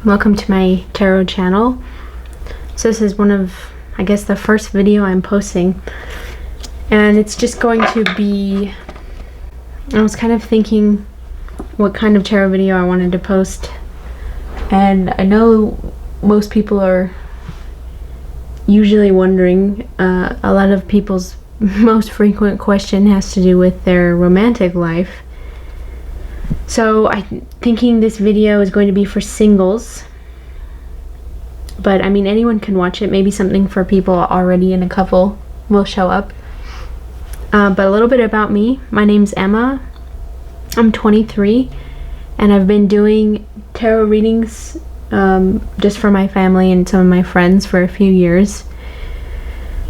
welcome to my tarot channel. So this is one of, I guess, the first video I'm posting, and it's just going to be, I was kind of thinking what kind of tarot video I wanted to post, and I know most people are usually wondering, a lot of people's most frequent question has to do with their romantic life. So I'm thinking this video is going to be for singles, but I mean anyone can watch it. Maybe something for people already in a couple will show up. But a little bit about me. My name's Emma. I'm 23 and I've been doing tarot readings just for my family and some of my friends for a few years.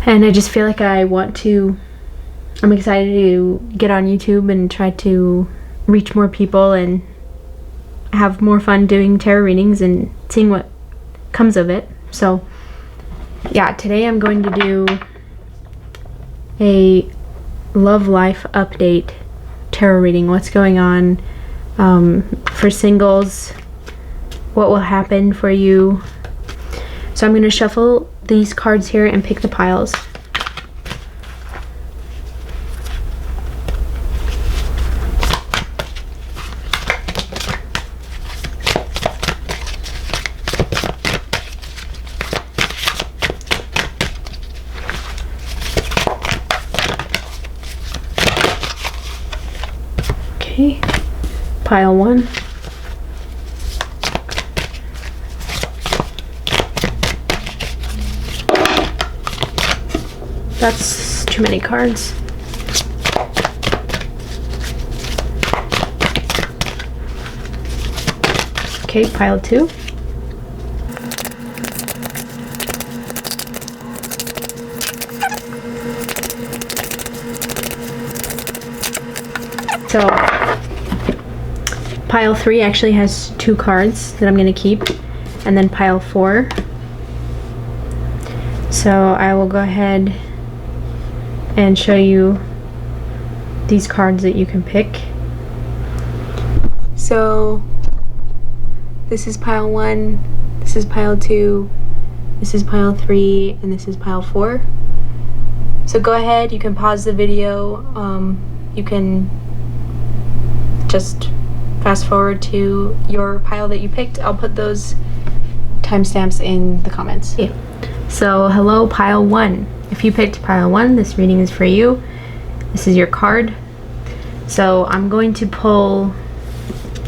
And I just feel like I'm excited to get on YouTube and try to reach more people and have more fun doing tarot readings and seeing what comes of it. So yeah, today I'm going to do a love life update tarot reading. What's going on for singles, what will happen for you. So I'm going to shuffle these cards here and pick the piles. Okay, pile 1. That's too many cards. Okay, pile 2. So pile 3 actually has 2 cards that I'm going to keep, and then pile 4. So I will go ahead and show you these cards that you can pick. So this is pile 1, this is pile 2, this is pile 3, and this is pile 4. So go ahead, you can pause the video, you can just fast forward to your pile that you picked. I'll put those timestamps in the comments. Okay. So hello pile 1. If you picked pile 1, this reading is for you. This is your card. So I'm going to pull,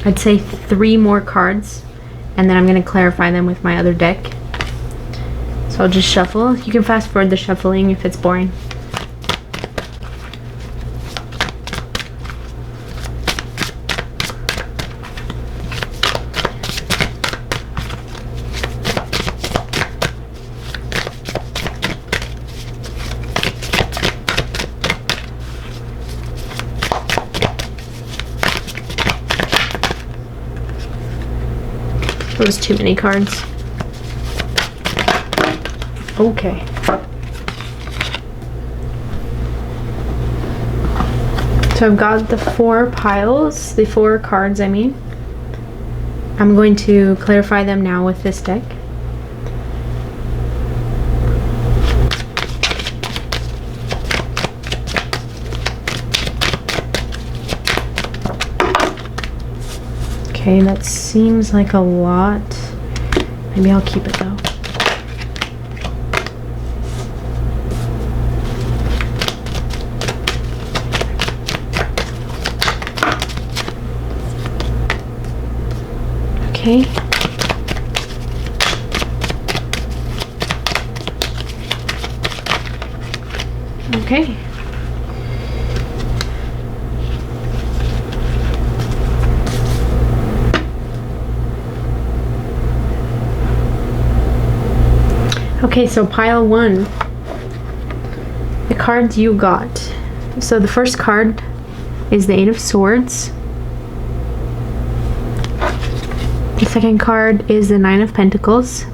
I'd say 3 more cards, and then I'm going to clarify them with my other deck. So I'll just shuffle. You can fast forward the shuffling if it's boring. That was too many cards. Okay. So I've got the 4 piles, the 4 cards I mean. I'm going to clarify them now with this deck. Okay, that seems like a lot. Maybe I'll keep it though. Okay. Okay. Okay, so pile 1, the cards you got. So the first card is the 8 of Swords. The second card is the 9 of Pentacles.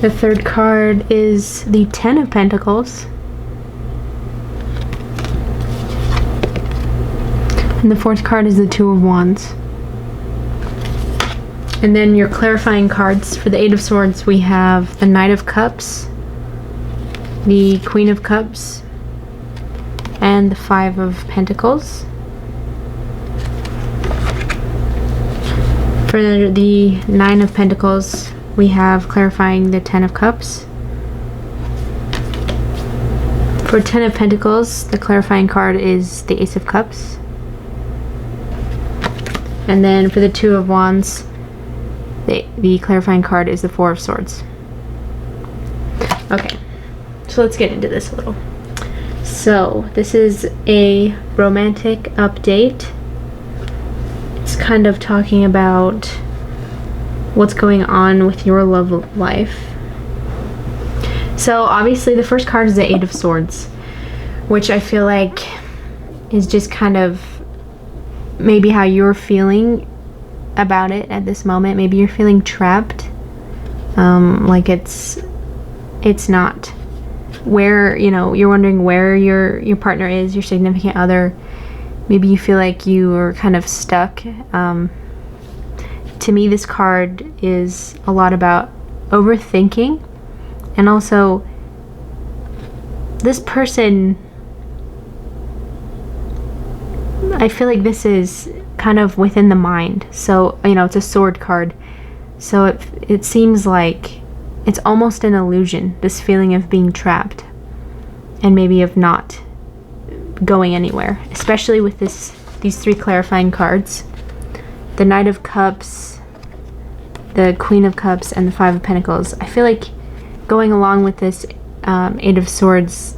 The third card is the 10 of Pentacles. And the fourth card is the Two of Wands. And then your clarifying cards for the Eight of Swords, we have the Knight of Cups, the Queen of Cups, and the Five of Pentacles. For the Nine of Pentacles, we have clarifying the Ten of Cups. For Ten of Pentacles, the clarifying card is the Ace of Cups. And then for the Two of Wands, the clarifying card is the Four of Swords. Okay, so let's get into this a little. So this is a romantic update. It's kind of talking about what's going on with your love life. So obviously the first card is the Eight of Swords, which I feel like is just kind of maybe how you're feeling about it at this moment. Maybe you're feeling trapped, like it's not where, you know, you're wondering where your partner is, your significant other. Maybe you feel like you are kind of stuck. To me, this card is a lot about overthinking, and also this person, I feel like this is kind of within the mind. So, you know, it's a sword card. So it seems like it's almost an illusion, this feeling of being trapped and maybe of not going anywhere, especially with these three clarifying cards: the Knight of Cups, the Queen of Cups, and the Five of Pentacles. I feel like going along with this Eight of Swords,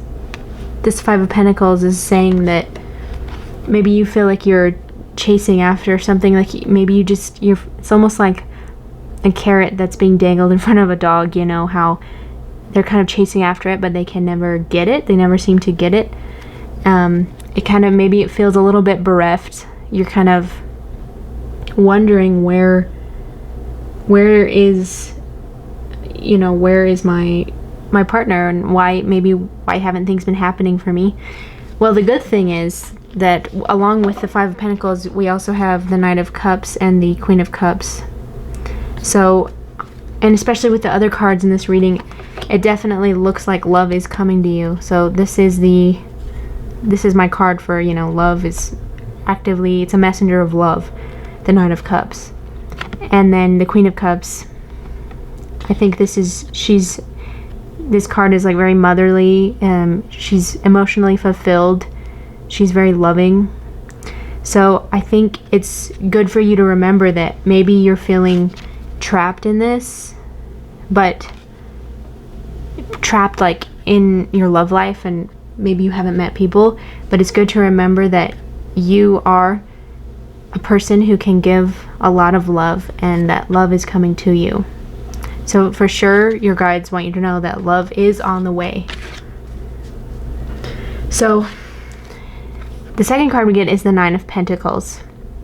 this Five of Pentacles is saying that maybe you feel like you're chasing after something, like maybe it's almost like a carrot that's being dangled in front of a dog. You know how they're kind of chasing after it, but they can never get it. They never seem to get it. It kind of, maybe it feels a little bit bereft. You're kind of wondering where is my partner, and why haven't things been happening for me? Well, the good thing is that along with the Five of Pentacles, we also have the Knight of Cups and the Queen of Cups. So, and especially with the other cards in this reading, it definitely looks like love is coming to you. So this is my card for, you know, love is actively, it's a messenger of love, the Knight of Cups. And then the Queen of Cups, I think this card is like very motherly. She's emotionally fulfilled. She's very loving. So I think it's good for you to remember that maybe you're feeling trapped in this, but trapped like in your love life, and maybe you haven't met people, but it's good to remember that you are a person who can give a lot of love, and that love is coming to you. So for sure, your guides want you to know that love is on the way. So the second card we get is the Nine of Pentacles,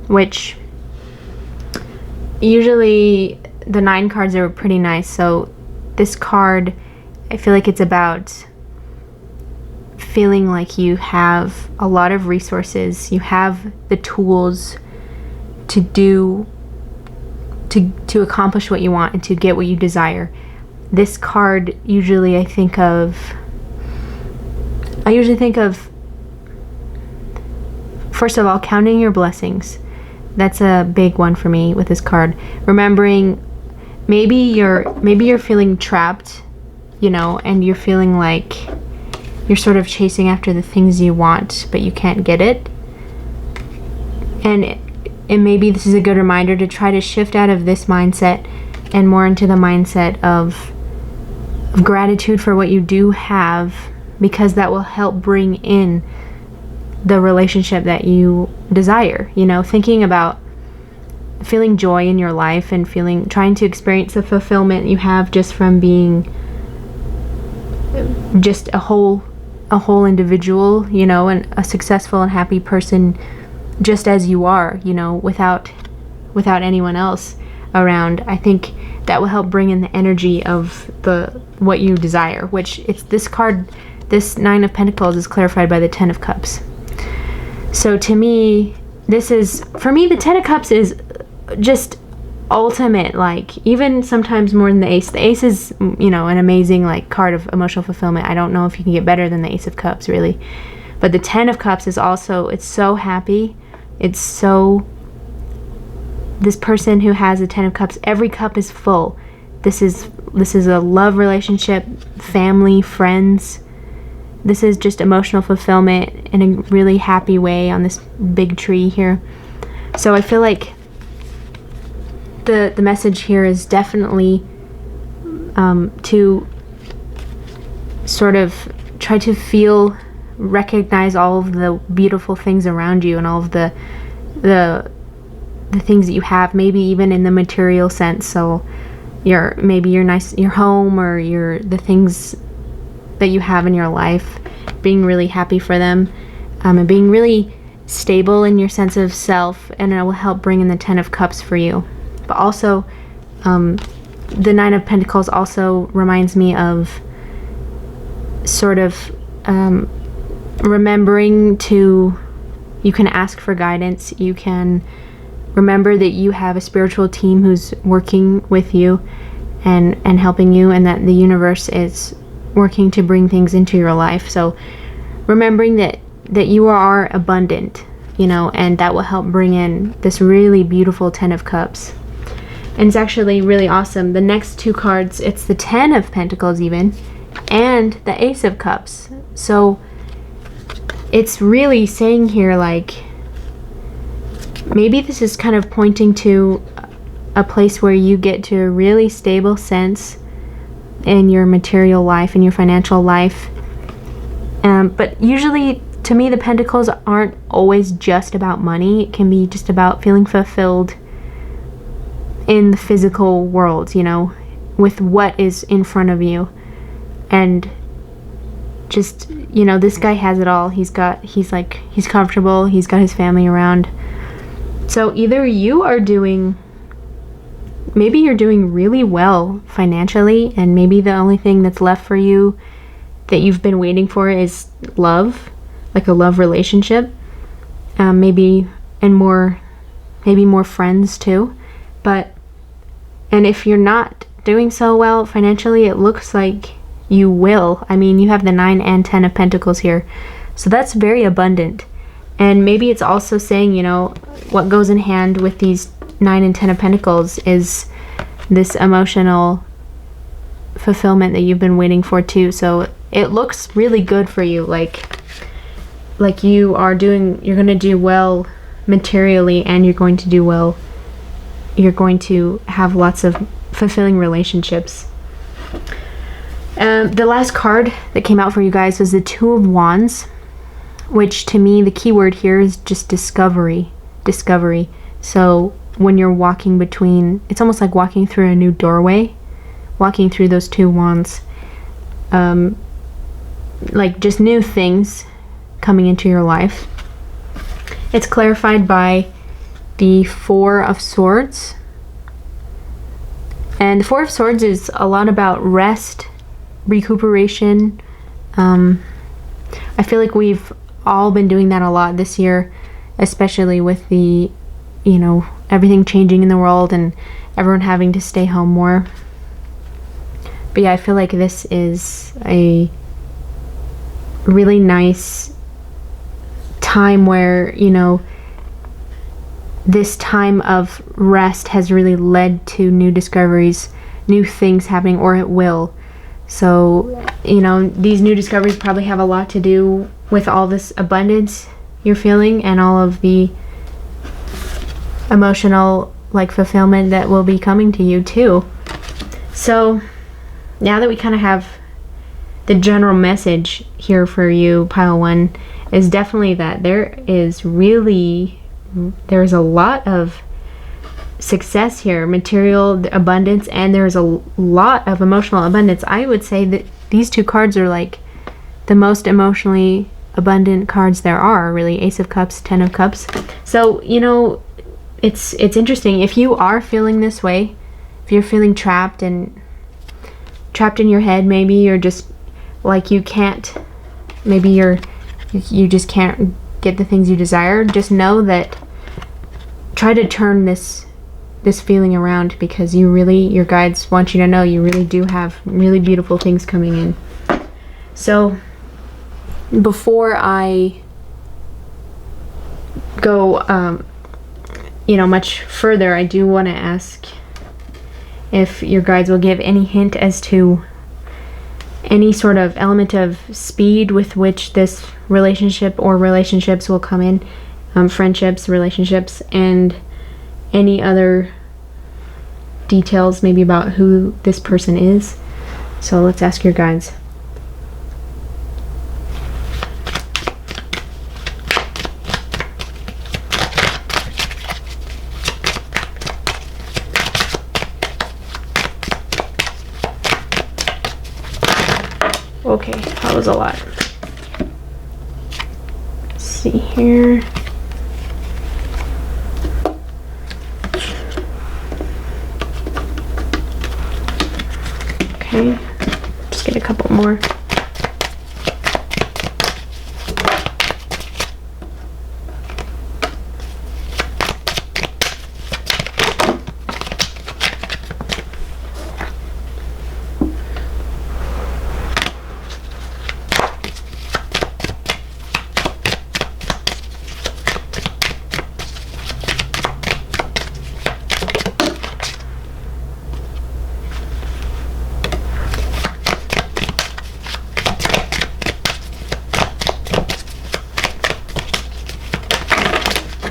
which usually the 9 cards are pretty nice. So this card, I feel like it's about feeling like you have a lot of resources, you have the tools to accomplish what you want and to get what you desire. This card usually I usually think of first of all counting your blessings. That's a big one for me with this card. Remembering maybe you're feeling trapped, you know, and you're feeling like you're sort of chasing after the things you want, but you can't get it. And maybe this is a good reminder to try to shift out of this mindset and more into the mindset of gratitude for what you do have, because that will help bring in the relationship that you desire. You know, thinking about feeling joy in your life and trying to experience the fulfillment you have just from being just a whole individual, you know, and a successful and happy person just as you are, you know, without anyone else around. I think that will help bring in the energy of what you desire, which it's this card, this Nine of Pentacles is clarified by the Ten of Cups. So to me, the Ten of Cups is just ultimate, like, even sometimes more than the Ace. The Ace is, you know, an amazing, like, card of emotional fulfillment. I don't know if you can get better than the Ace of Cups, really. But the Ten of Cups is also, it's so happy. It's so, this person who has a Ten of Cups, every cup is full. This is a love relationship, family, friends. This is just emotional fulfillment in a really happy way on this big tree here. So I feel like the message here is definitely to sort of try to recognize all of the beautiful things around you and all of the things that you have, maybe even in the material sense. So your home, or the things that you have in your life, being really happy for them, and being really stable in your sense of self, and it will help bring in the Ten of Cups for you. But also, the Nine of Pentacles also reminds me of sort of remembering you can ask for guidance. You can remember that you have a spiritual team who's working with you and helping you, and that the universe is working to bring things into your life. So remembering that you are abundant, you know, and that will help bring in this really beautiful Ten of Cups. And it's actually really awesome. The next two cards, it's the Ten of Pentacles even, and the Ace of Cups. So it's really saying here, like, maybe this is kind of pointing to a place where you get to a really stable sense in your material life, in your financial life. But usually, to me, the Pentacles aren't always just about money. It can be just about feeling fulfilled in the physical world, you know, with what is in front of you. And just, you know, this guy has it all. He's comfortable, he's got his family around. So either maybe you're doing really well financially, and maybe the only thing that's left for you that you've been waiting for is love, like a love relationship, maybe more friends too. And if you're not doing so well financially, it looks like you will. I mean, you have the 9 and 10 of Pentacles here, so that's very abundant. And maybe it's also saying, you know, what goes in hand with these 9 and 10 of Pentacles is this emotional fulfillment that you've been waiting for too. So it looks really good for you, like you're going to do well materially, and you're going to have lots of fulfilling relationships. The last card that came out for you guys was the Two of Wands, which to me, the key word here is just discovery. So when you're walking between, it's almost like walking through a new doorway, walking through those two wands, like just new things coming into your life. It's clarified by the Four of Swords. And the Four of Swords is a lot about rest, recuperation. I feel like we've all been doing that a lot this year, especially with the, you know, everything changing in the world and everyone having to stay home more. But yeah, I feel like this is a really nice time where, you know, this time of rest has really led to new discoveries, new things happening, or it will. So, you know, these new discoveries probably have a lot to do with all this abundance you're feeling and all of the emotional, like, fulfillment that will be coming to you too. So now that we kind of have the general message here for you, pile one, is definitely that there's a lot of success here, material abundance, and there's a lot of emotional abundance. I would say that these two cards are like the most emotionally abundant cards there are, really. Ace of Cups, 10 of Cups. So, you know, it's interesting. If you are feeling this way, if you're feeling trapped in your head, maybe you're just like you just can't get the things you desire, just know that try to turn this this feeling around, because your guides want you to know you really do have really beautiful things coming in. So before I go much further, I do want to ask if your guides will give any hint as to any sort of element of speed with which this relationship or relationships will come in, friendships, relationships, and any other details maybe about who this person is. So let's ask your guides. Okay, that was a lot. Let's see here. Okay, just get a couple more.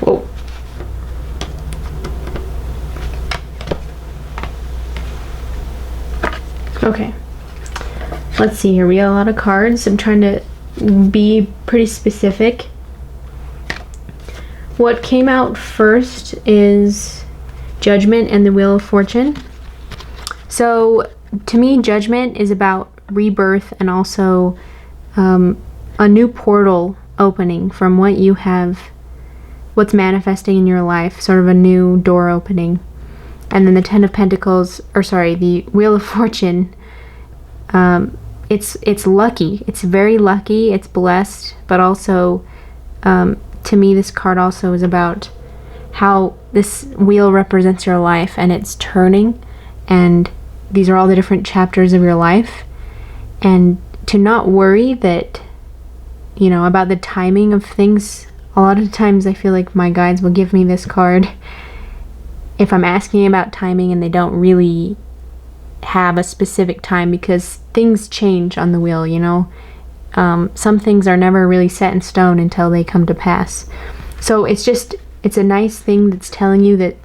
Whoa. Okay, let's see here. We got a lot of cards. I'm trying to be pretty specific. What came out first is Judgment and the Wheel of Fortune. So to me, Judgment is about rebirth and also a new portal opening from what you have, what's manifesting in your life, sort of a new door opening. And then the Ten of Pentacles, or sorry, the Wheel of Fortune, it's lucky. It's very lucky. It's blessed. But also, to me, this card also is about how this wheel represents your life and it's turning. And these are all the different chapters of your life. And to not worry that, about the timing of things. A lot of times I feel like my guides will give me this card if I'm asking about timing and they don't really have a specific time, because things change on the wheel, some things are never really set in stone until they come to pass. So it's a nice thing that's telling you that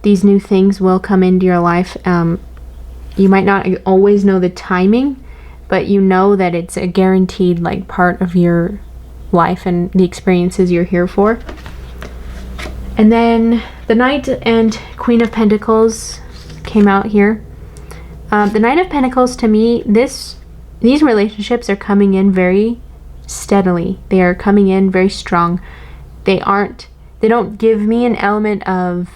these new things will come into your life. You might not always know the timing, but you know that it's a guaranteed part of your life and the experiences you're here for. And then the Knight and Queen of Pentacles came out here. The Knight of Pentacles, to me, these relationships are coming in very steadily. They are coming in very strong. They don't give me an element of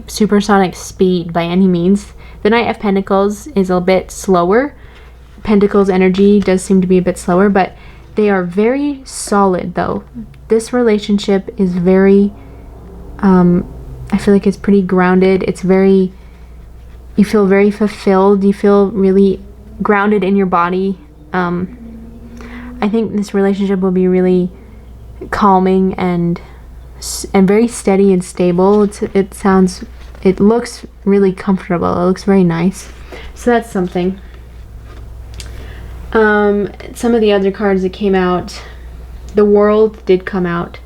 supersonic speed by any means. The Knight of Pentacles is a bit slower. Pentacles energy does seem to be a bit slower, but they are very solid though. This relationship is very, I feel like it's pretty grounded. You feel very fulfilled. You feel really grounded in your body. I think this relationship will be really calming and very steady and stable. It looks really comfortable. It looks very nice. So that's something. Some of the other cards that came out, the World did come out.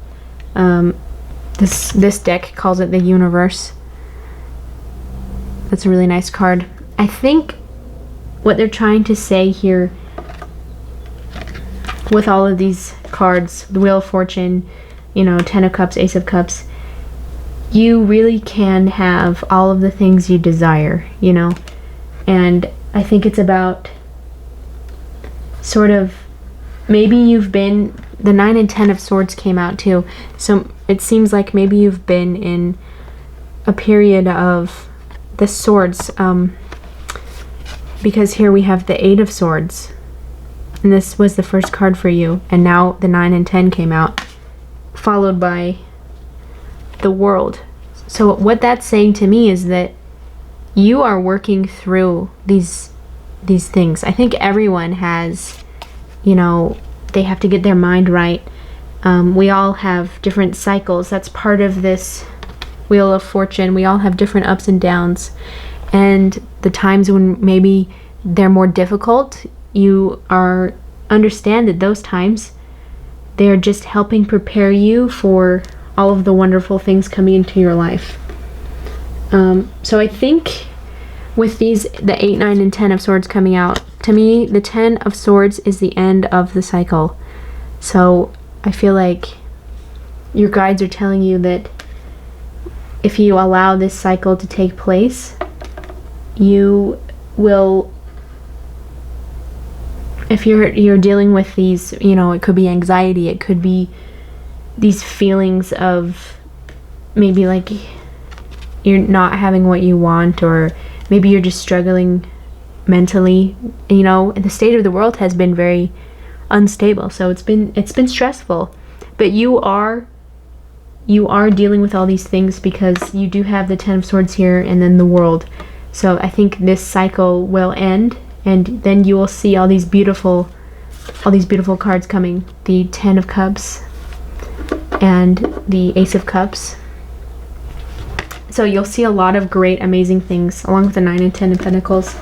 This deck calls it the Universe. That's a really nice card. I think what they're trying to say here with all of these cards, the Wheel of Fortune, Ten of Cups, Ace of Cups, you really can have all of the things you desire, and I think it's about sort of, maybe the 9 and 10 of Swords came out too, so it seems like maybe you've been in a period of the Swords, because here we have the 8 of Swords, and this was the first card for you, and now the 9 and 10 came out, followed by the World. So what that's saying to me is that you are working through these things. I think everyone has, you know, they have to get their mind right. We all have different cycles. That's part of this Wheel of Fortune. We all have different ups and downs. And the times when maybe they're more difficult, you are understand that those times they're just helping prepare you for all of the wonderful things coming into your life. So I think with these, the 8, 9, and 10 of Swords coming out, to me, the 10 of Swords is the end of the cycle. So I feel like your guides are telling you that if you allow this cycle to take place, you will, if you're dealing with these, you know, it could be anxiety, it could be these feelings of maybe like you're not having what you want, or maybe you're just struggling mentally. You know, the state of the world has been very unstable, so it's been stressful, but you are dealing with all these things because you do have the 10 of Swords here and then the World. So I think this cycle will end, and then you will see all these beautiful cards coming. The 10 of Cups and the Ace of Cups. So you'll see a lot of great, amazing things, along with the 9 and 10 of Pentacles.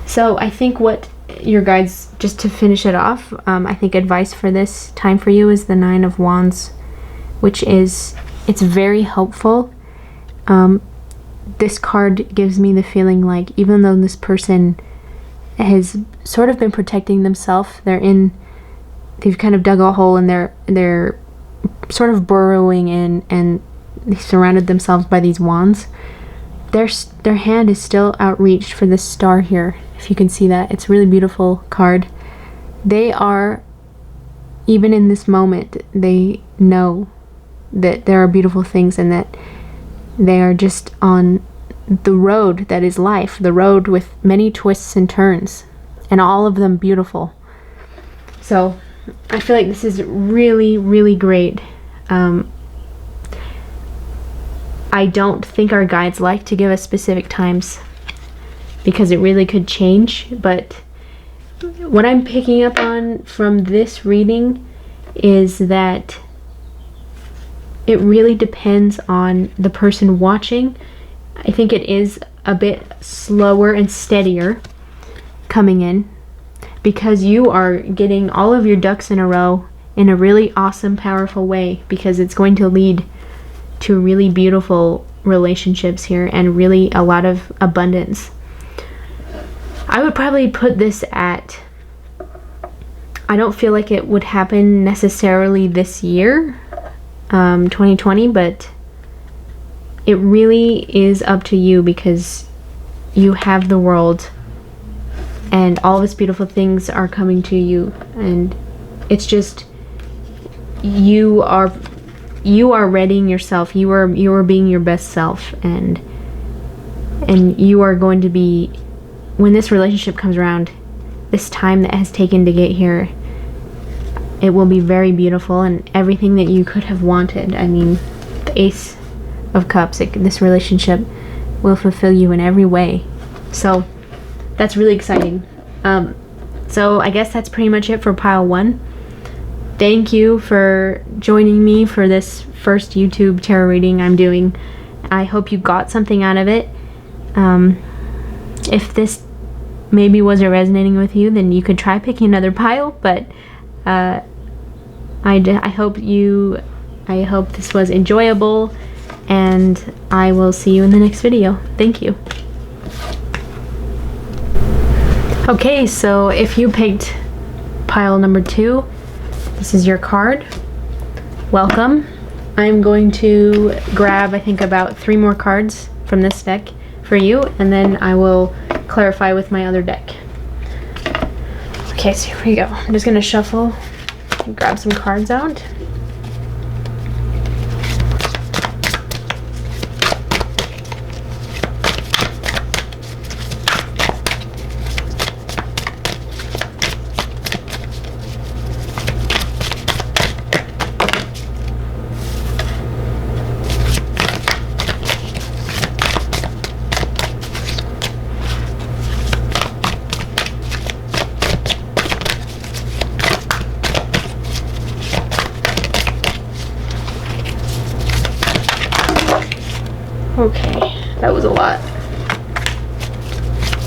So I think what your guides, just to finish it off, I think advice for this time for you is the 9 of Wands, which is, it's very helpful. This card gives me the feeling like even though this person has sort of been protecting themselves, they've kind of dug a hole and they're sort of burrowing in, and they surrounded themselves by these wands. Their hand is still outreached for this star here, if you can see that. It's a really beautiful card. They are, even in this moment, they know that there are beautiful things and that they are just on the road that is life, the road with many twists and turns, and all of them beautiful. So I feel like this is really, really great. I don't think our guides like to give us specific times because it really could change, but what I'm picking up on from this reading is that it really depends on the person watching. I think it is a bit slower and steadier coming in because you are getting all of your ducks in a row in a really awesome, powerful way, because it's going to lead to really beautiful relationships here and really a lot of abundance. I would probably put this at, I don't feel like it would happen necessarily this year, 2020, but it really is up to you because you have the World and all of its beautiful things are coming to you, and it's just you are readying yourself. You are being your best self, and you are going to be, when this relationship comes around, this time that has taken to get here, it will be very beautiful and everything that you could have wanted. I mean, the Ace of Cups, this relationship will fulfill you in every way. So that's really exciting. So I guess that's pretty much it for pile 1. Thank you for joining me for this first YouTube tarot reading I'm doing. I hope you got something out of it. If this maybe wasn't resonating with you, then you could try picking another pile, but I hope this was enjoyable, and I will see you in the next video. Thank you. Okay, so if you picked pile number 2, this is your card. Welcome. I'm going to grab, I think, about 3 more cards from this deck for you, and then I will clarify with my other deck. Okay, so here we go. I'm just going to shuffle and grab some cards out. That was a lot.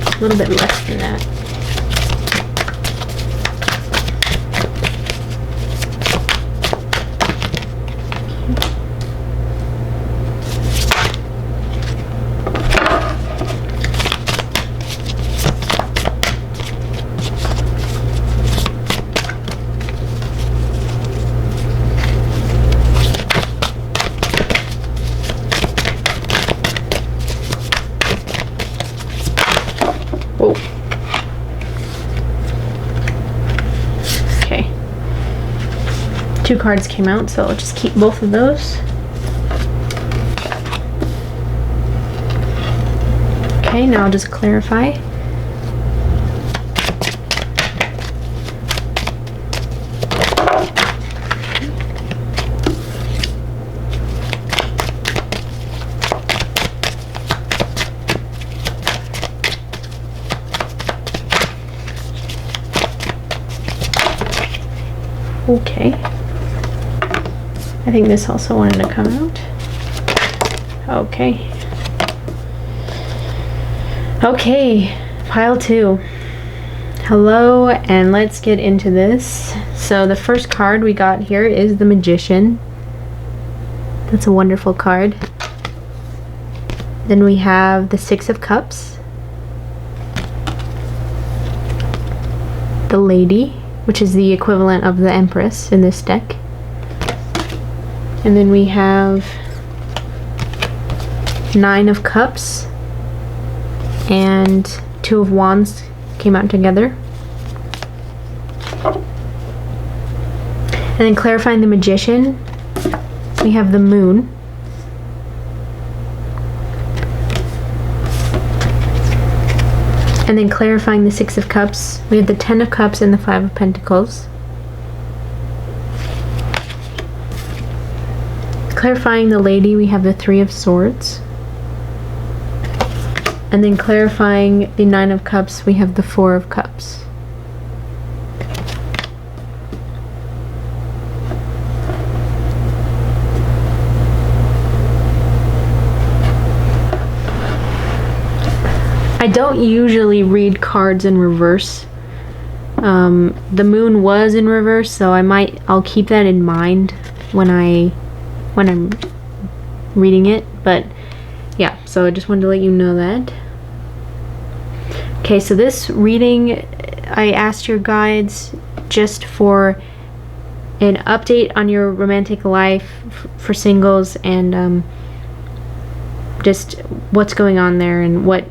A little bit less than that. Whoa. Okay. 2 cards came out, so I'll just keep both of those. Okay, now I'll just clarify. Okay. I think this also wanted to come out. Okay. Okay, pile 2. Hello, and let's get into this. So the first card we got here is the Magician. That's a wonderful card. Then we have the 6 of Cups. The Lady, which is the equivalent of the Empress in this deck. And then we have 9 of Cups and 2 of Wands came out together. And then clarifying the Magician, we have the Moon. And then clarifying the 6 of Cups, we have the 10 of Cups and the 5 of Pentacles. Clarifying the Lady, we have the 3 of Swords. And then clarifying the 9 of Cups, we have the 4 of Cups. I don't usually read cards in reverse. The Moon was in reverse, so I'll keep that in mind when I'm reading it, but yeah, so I just wanted to let you know that. Okay, so this reading, I asked your guides just for an update on your romantic life for singles, and just what's going on there, and what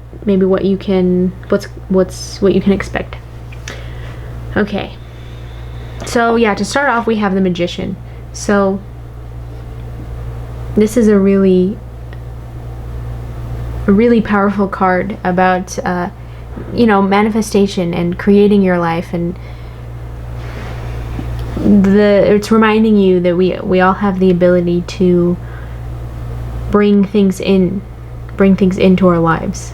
you can expect. Okay, so yeah, to start off we have the Magician. So this is a really powerful card about manifestation and creating your life, and it's reminding you that we all have the ability to bring things into our lives.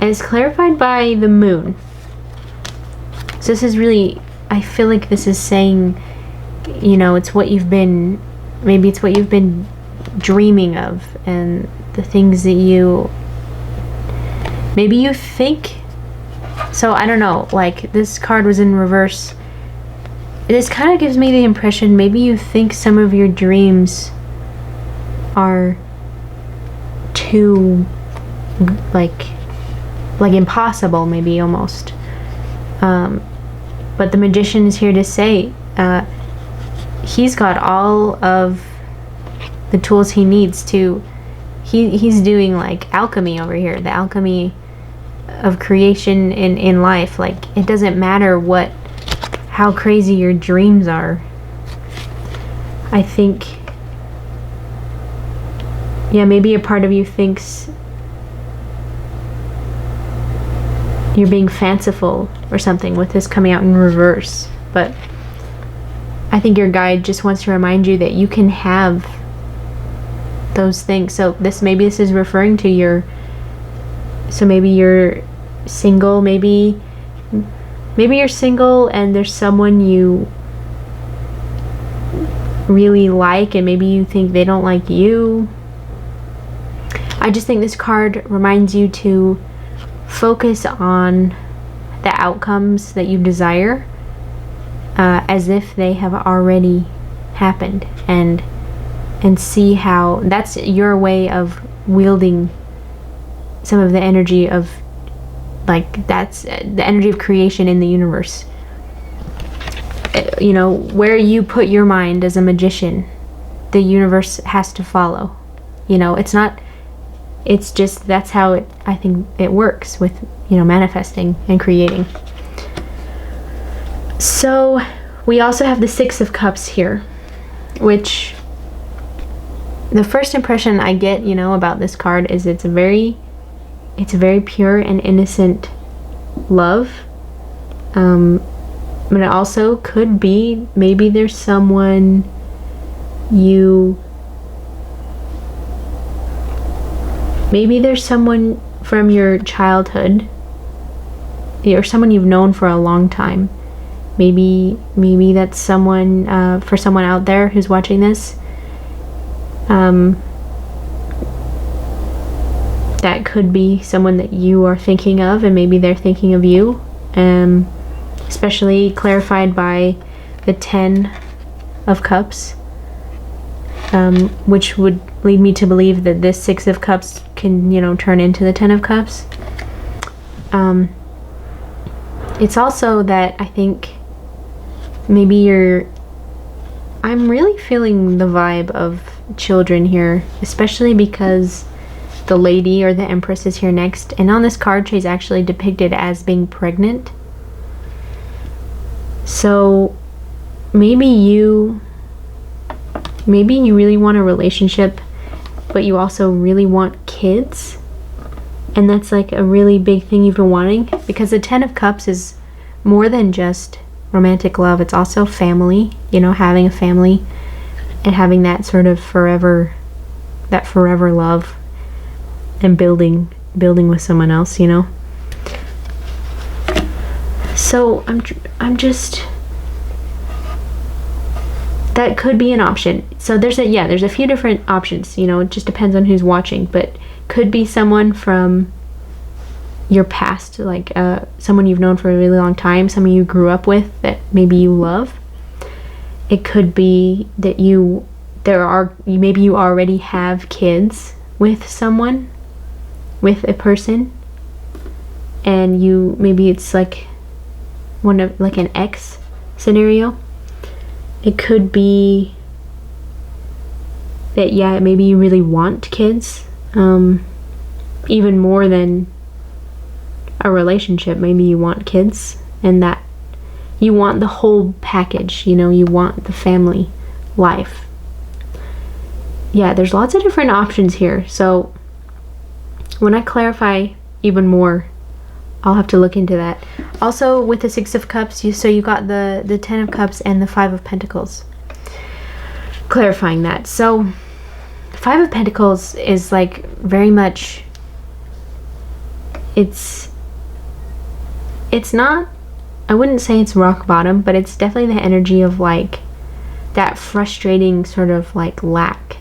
And it's clarified by the Moon. So this is really, I feel like this is saying, it's what you've been dreaming of, and the things that maybe you think. So I don't know, like this card was in reverse. This kind of gives me the impression maybe you think some of your dreams are too like impossible, maybe almost. But the Magician is here to say he's got all of the tools he needs to. He's doing like alchemy over here, the alchemy of creation in life. Like, it doesn't matter how crazy your dreams are. I think, yeah, maybe a part of you thinks you're being fanciful or something with this coming out in reverse, but I think your guide just wants to remind you that you can have those things. So maybe this is referring to maybe you're single, maybe you're single and there's someone you really like, and maybe you think they don't like you. I just think this card reminds you to focus on the outcomes that you desire, as if they have already happened, and see how that's your way of wielding some of the energy of, like, that's the energy of creation in the universe. You know, where you put your mind as a magician, the universe has to follow. You know, it's just, that's how I think it works with, you know, manifesting and creating. So we also have the Six of Cups here, which the first impression I get, you know, about this card is it's a very pure and innocent love. But it also could be, maybe there's someone from your childhood, or someone you've known for a long time. Maybe that's someone, for someone out there who's watching this, that could be someone that you are thinking of, and maybe they're thinking of you, especially clarified by the 10 of Cups, which would lead me to believe that this Six of Cups can, you know, turn into the 10 of Cups. It's also that I think maybe I'm really feeling the vibe of children here, especially because the lady, or the Empress, is here next, and on this card she's actually depicted as being pregnant. So maybe you really want a relationship, but you also really want kids, and that's like a really big thing you've been wanting, because the 10 of Cups is more than just romantic love. It's also family, you know, having a family and having that sort of forever love, and building with someone else, you know. So I'm just, that could be an option. So there's a few different options, you know, it just depends on who's watching, but could be someone from your past, like someone you've known for a really long time, someone you grew up with that maybe you love. It could be that maybe you already have kids with someone, with a person, and maybe it's like like an ex scenario. It could be that, yeah, maybe you really want kids, even more than a relationship. Maybe you want kids, and that you want the whole package, you know, you want the family life. Yeah, there's lots of different options here. So when I clarify even more, I'll have to look into that. Also, with the Six of Cups, you got the 10 of Cups and the 5 of Pentacles. Clarifying that. So 5 of Pentacles is like very much, it's not, I wouldn't say it's rock bottom, but it's definitely the energy of like that frustrating sort of like lack,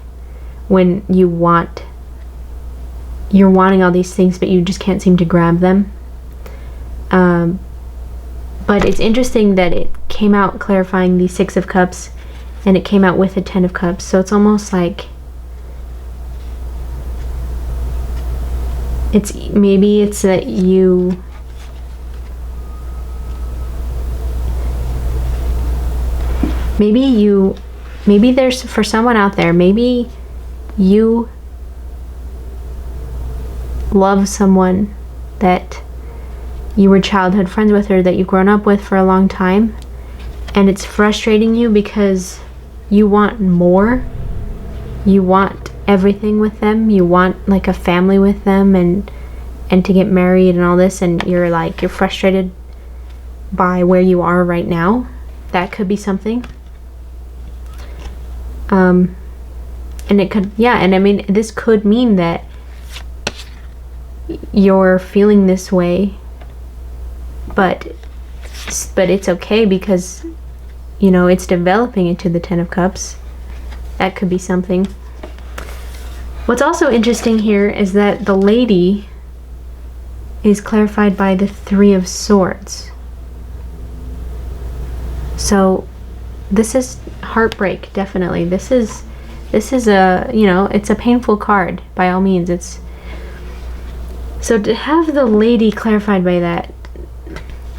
when you're wanting all these things but you just can't seem to grab them. But it's interesting that it came out clarifying the 6 of Cups, and it came out with a 10 of Cups, so it's almost like maybe that maybe there's, for someone out there, maybe you love someone that you were childhood friends with, or that you've grown up with for a long time, and it's frustrating you because you want more. You want everything with them. You want like a family with them, and to get married and all this, and you're frustrated by where you are right now. That could be something. And it could, yeah, and I mean, this could mean that you're feeling this way, but it's okay, because, you know, it's developing into the 10 of Cups. That could be something. What's also interesting here is that the lady is clarified by the Three of Swords. So this is heartbreak, definitely. This is a, you know, it's a painful card by all means. It's so to have the lady clarified by that,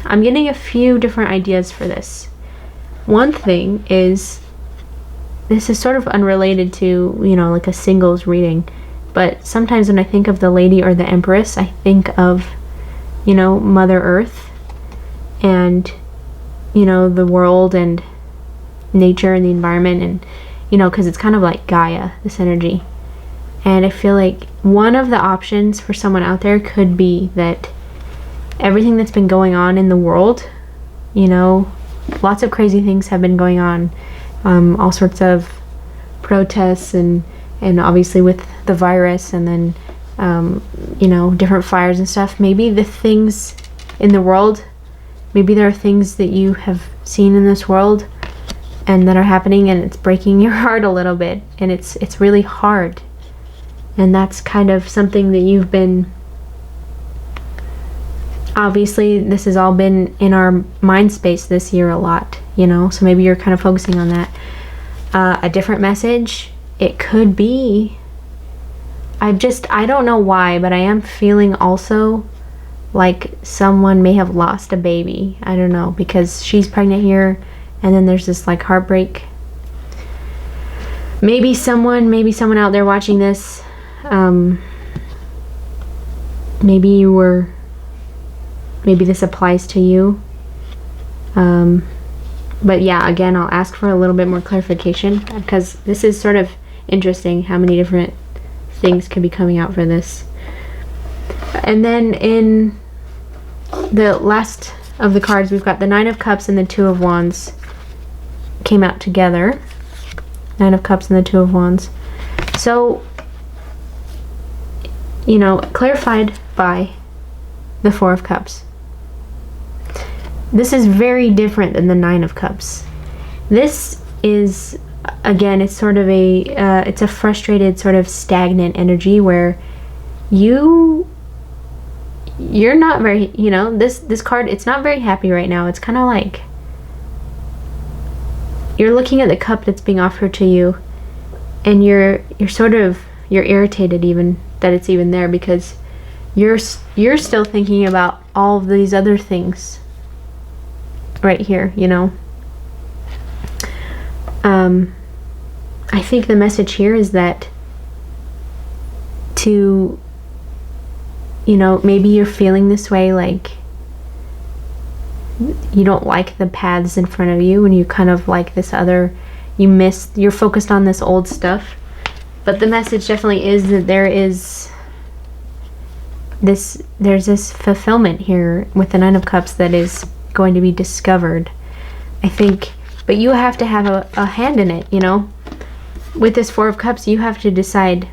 I'm getting a few different ideas for this. One thing is, this is sort of unrelated to, you know, like a singles reading, but sometimes when I think of the lady or the Empress, I think of, you know, Mother Earth and, you know, the world and nature and the environment, and, you know, because it's kind of like Gaia, this energy. And I feel like one of the options for someone out there could be that everything that's been going on in the world, you know, lots of crazy things have been going on, all sorts of protests and obviously with the virus, and then you know, different fires and stuff. Maybe the things in the world, maybe there are things that you have seen in this world and that are happening, and it's breaking your heart a little bit, and it's really hard. And that's kind of something that you've been, obviously this has all been in our mind space this year a lot, you know, so maybe you're kind of focusing on that. A different message, it could be, I don't know why, but I am feeling also like someone may have lost a baby. I don't know, because she's pregnant here, and then there's this like heartbreak. Maybe someone out there watching this, maybe this applies to you. But yeah, again, I'll ask for a little bit more clarification, because this is sort of interesting how many different things could be coming out for this. And then in the last of the cards, we've got the Nine of Cups and the Two of Wands came out together. Nine of Cups and the Two of Wands. So, you know, clarified by the Four of Cups. This is very different than the Nine of Cups. This is, again, it's sort of it's a frustrated, sort of stagnant energy where you're not very, you know, this card, it's not very happy right now. It's kind of like you're looking at the cup that's being offered to you, and you're irritated even that it's even there, because you're still thinking about all of these other things right here, you know. I think the message here is that to, you know, maybe you're feeling this way, like you don't like the paths in front of you, and you kind of like this other, you're focused on this old stuff. But the message definitely is that there's this fulfillment here with the Nine of Cups that is going to be discovered, I think. But you have to have a hand in it, you know. With this Four of Cups, you have to decide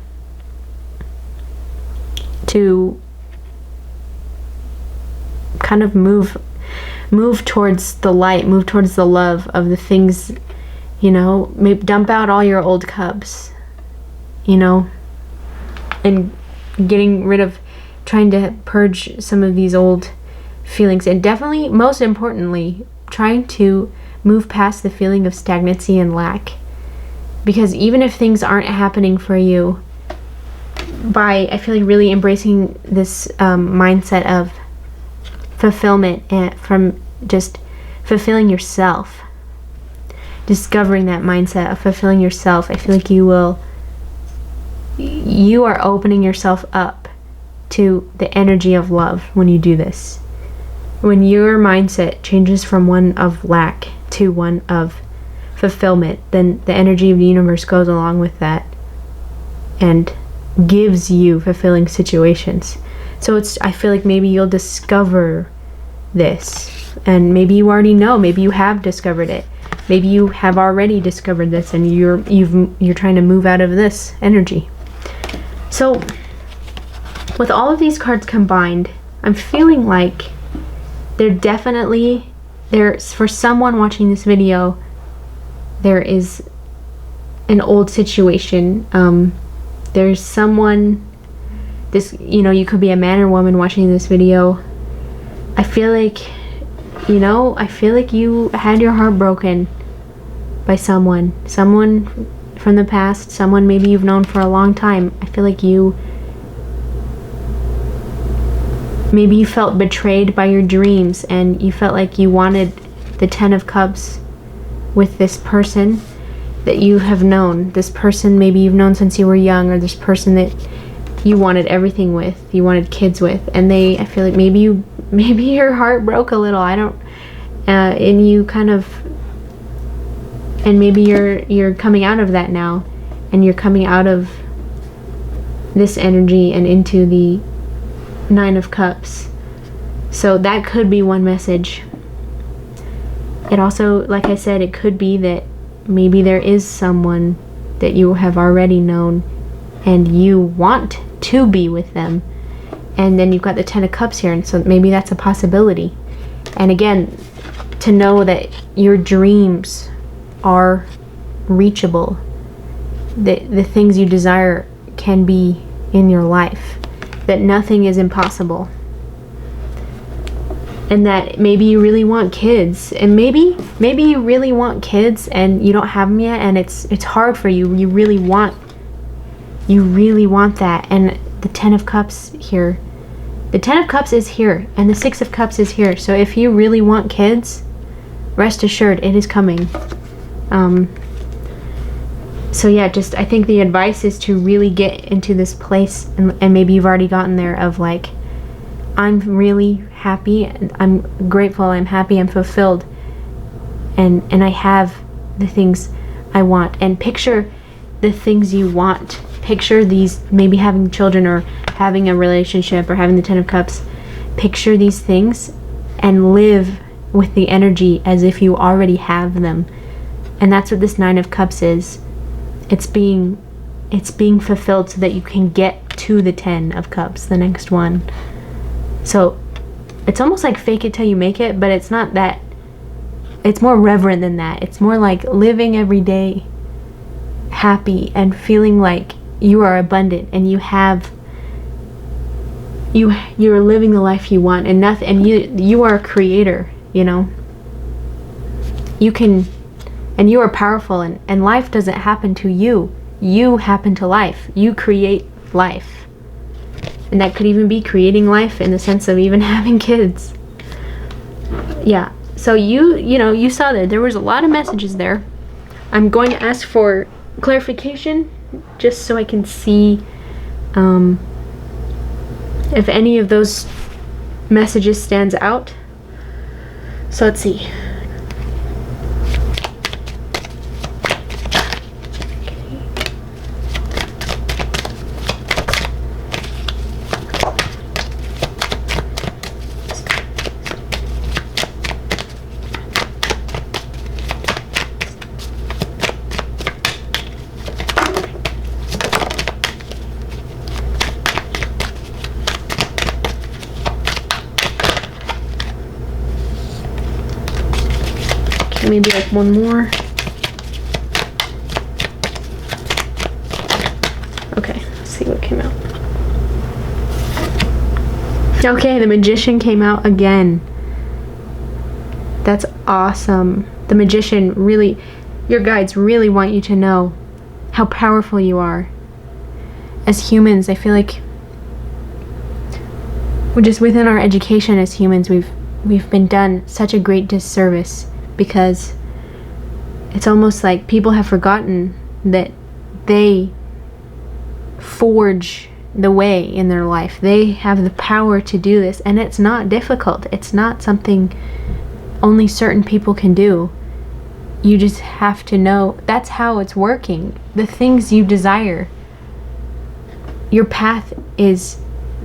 to kind of move towards the light, move towards the love of the things, you know. Maybe dump out all your old cups, you know, and getting rid of, trying to purge some of these old feelings, and definitely, most importantly, trying to move past the feeling of stagnancy and lack. Because even if things aren't happening for you, by, I feel like, really embracing this mindset of fulfillment, and from just fulfilling yourself, discovering that mindset of fulfilling yourself, I feel like you are opening yourself up to the energy of love when you do this. When your mindset changes from one of lack to one of fulfillment, then the energy of the universe goes along with that and gives you fulfilling situations. So I feel like maybe you'll discover this, and maybe you already know, maybe you have discovered it, maybe you have already discovered this, and you're trying to move out of this energy. So with all of these cards combined, I'm feeling like for someone watching this video, there is an old situation. there's someone, this, you know, you could be a man or woman watching this video. I feel like, you know, I feel like you had your heart broken by someone from the past, someone maybe you've known for a long time. I feel like maybe you felt betrayed by your dreams, and you felt like you wanted the Ten of Cups with this person that you have known. This person maybe you've known since you were young, or this person that you wanted everything with, you wanted kids with, and I feel like maybe your heart broke a little. I don't, and you kind of, and maybe you're coming out of that now, and you're coming out of this energy and into the Nine of Cups. So that could be one message. It also, like I said, it could be that maybe there is someone that you have already known and you want to be with them, and then you've got the Ten of Cups here, and so maybe that's a possibility. And again, to know that your dreams are reachable, that the things you desire can be in your life, that nothing is impossible, and that maybe you really want kids, and maybe you really want kids and you don't have them yet, and it's hard for you. You really want that. And the Ten of Cups here, the Ten of Cups is here, and the Six of Cups is here. So if you really want kids, rest assured it is coming. So yeah, just I think the advice is to really get into this place, and maybe you've already gotten there, of like, I'm really happy, I'm grateful, I'm happy, I'm fulfilled, and I have the things I want. And picture the things you want. Picture these, maybe having children, or having a relationship, or having the Ten of Cups. Picture these things and live with the energy as if you already have them. And that's what this Nine of Cups is. It's being fulfilled so that you can get to the Ten of Cups, the next one. So it's almost like fake it till you make it, but it's not that. It's more reverent than that. It's more like living every day happy and feeling like you are abundant, and you're living the life you want, and nothing, and you are a creator, you know. You can, and you are powerful, and life doesn't happen to you. You happen to life. You create life. And that could even be creating life in the sense of even having kids. Yeah. So you saw that there was a lot of messages there. I'm going to ask for clarification just so I can see if any of those messages stands out. So let's see. Maybe like one more. Okay, let's see what came out. Okay, the Magician came out again. That's awesome. The Magician really, your guides really want you to know how powerful you are. As humans, I feel like we're just within our education as humans, we've been done such a great disservice, because it's almost like people have forgotten that they forge the way in their life. They have the power to do this, and it's not difficult. It's not something only certain people can do. You just have to know that's how it's working. The things you desire, your path is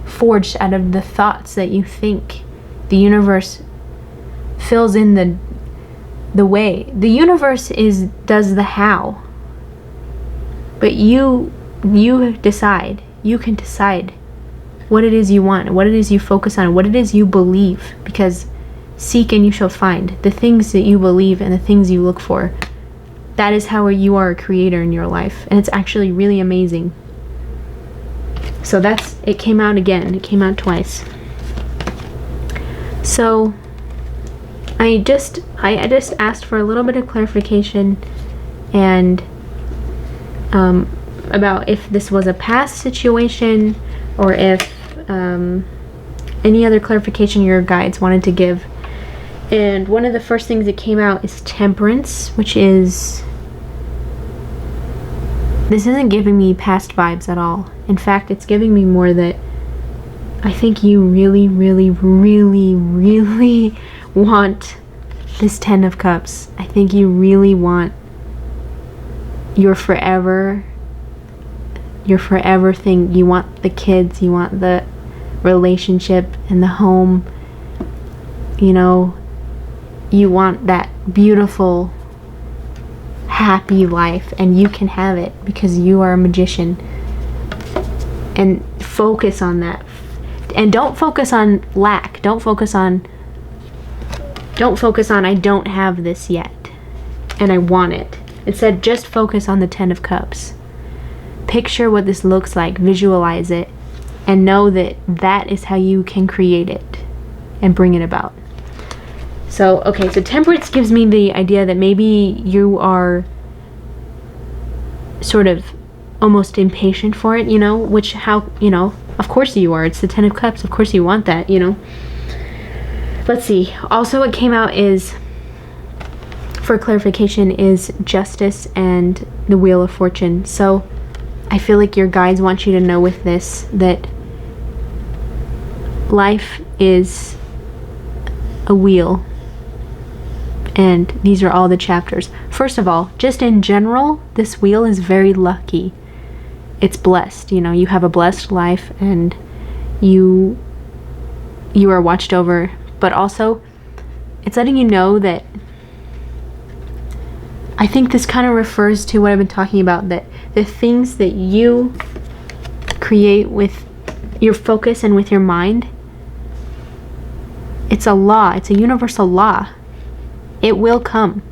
forged out of the thoughts that you think. The universe fills in the way. The universe does the how, but you decide. You can decide what it is you want, what it is you focus on, what it is you believe, because seek and you shall find. The things that you believe and the things you look for, that is how you are a creator in your life, and it's actually really amazing. So it came out again. It came out twice. So I just asked for a little bit of clarification and about if this was a past situation or if any other clarification your guides wanted to give. And one of the first things that came out is Temperance, which is, this isn't giving me past vibes at all. In fact, it's giving me more that I think you really, really, really, really want this 10 of Cups. I think you really want your forever thing. You want the kids, you want the relationship and the home, you know, you want that beautiful, happy life, and you can have it because you are a magician. And focus on that. And don't focus on lack. Don't focus on I don't have this yet and I want it. Instead, just focus on the 10 of Cups. Picture what this looks like, visualize it, and know that that is how you can create it and bring it about. So, okay, so Temperance gives me the idea that maybe you are sort of almost impatient for it, you know, of course you are. It's the 10 of Cups. Of course you want that, you know. Let's see. Also, what came out is, for clarification, is Justice and the Wheel of Fortune. So I feel like your guides want you to know with this that life is a wheel. And these are all the chapters. First of all, just in general, this wheel is very lucky. It's blessed, you know, you have a blessed life and you are watched over, but also it's letting you know that, I think this kind of refers to what I've been talking about, that the things that you create with your focus and with your mind, it's a law, it's a universal law. It will come.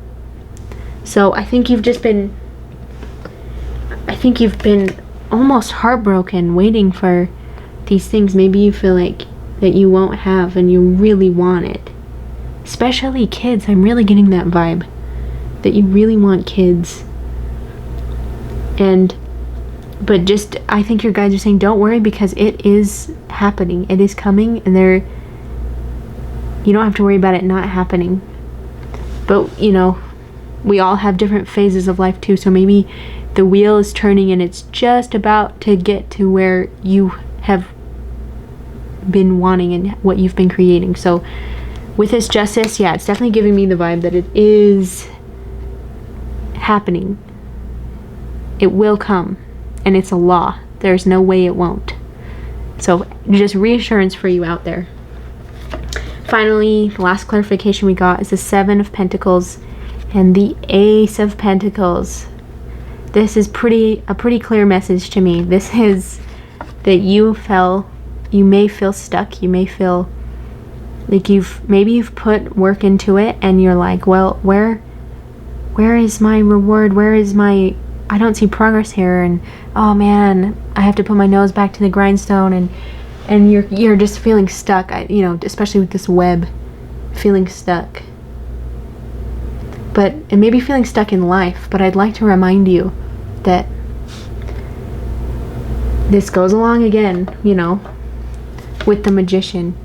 So I think you've been almost heartbroken waiting for these things. Maybe you feel like that you won't have and you really want it. Especially kids. I'm really getting that vibe. That you really want kids. But just, I think your guides are saying don't worry because it is happening. It is coming and you don't have to worry about it not happening. But, you know, we all have different phases of life too, so maybe the wheel is turning and it's just about to get to where you have been wanting and what you've been creating. So with this Justice, yeah, it's definitely giving me the vibe that it is happening. It will come, and it's a law. There's no way it won't. So just reassurance for you out there. Finally, the last clarification we got is the 7 of Pentacles and the Ace of Pentacles. This is a pretty clear message to me. This is that you may feel stuck. You may feel like you've put work into it and you're like, well, where is my reward? I don't see progress here, and oh man, I have to put my nose back to the grindstone, and you're just feeling stuck, especially with this web, feeling stuck. And maybe feeling stuck in life, but I'd like to remind you that this goes along again, with the Magician.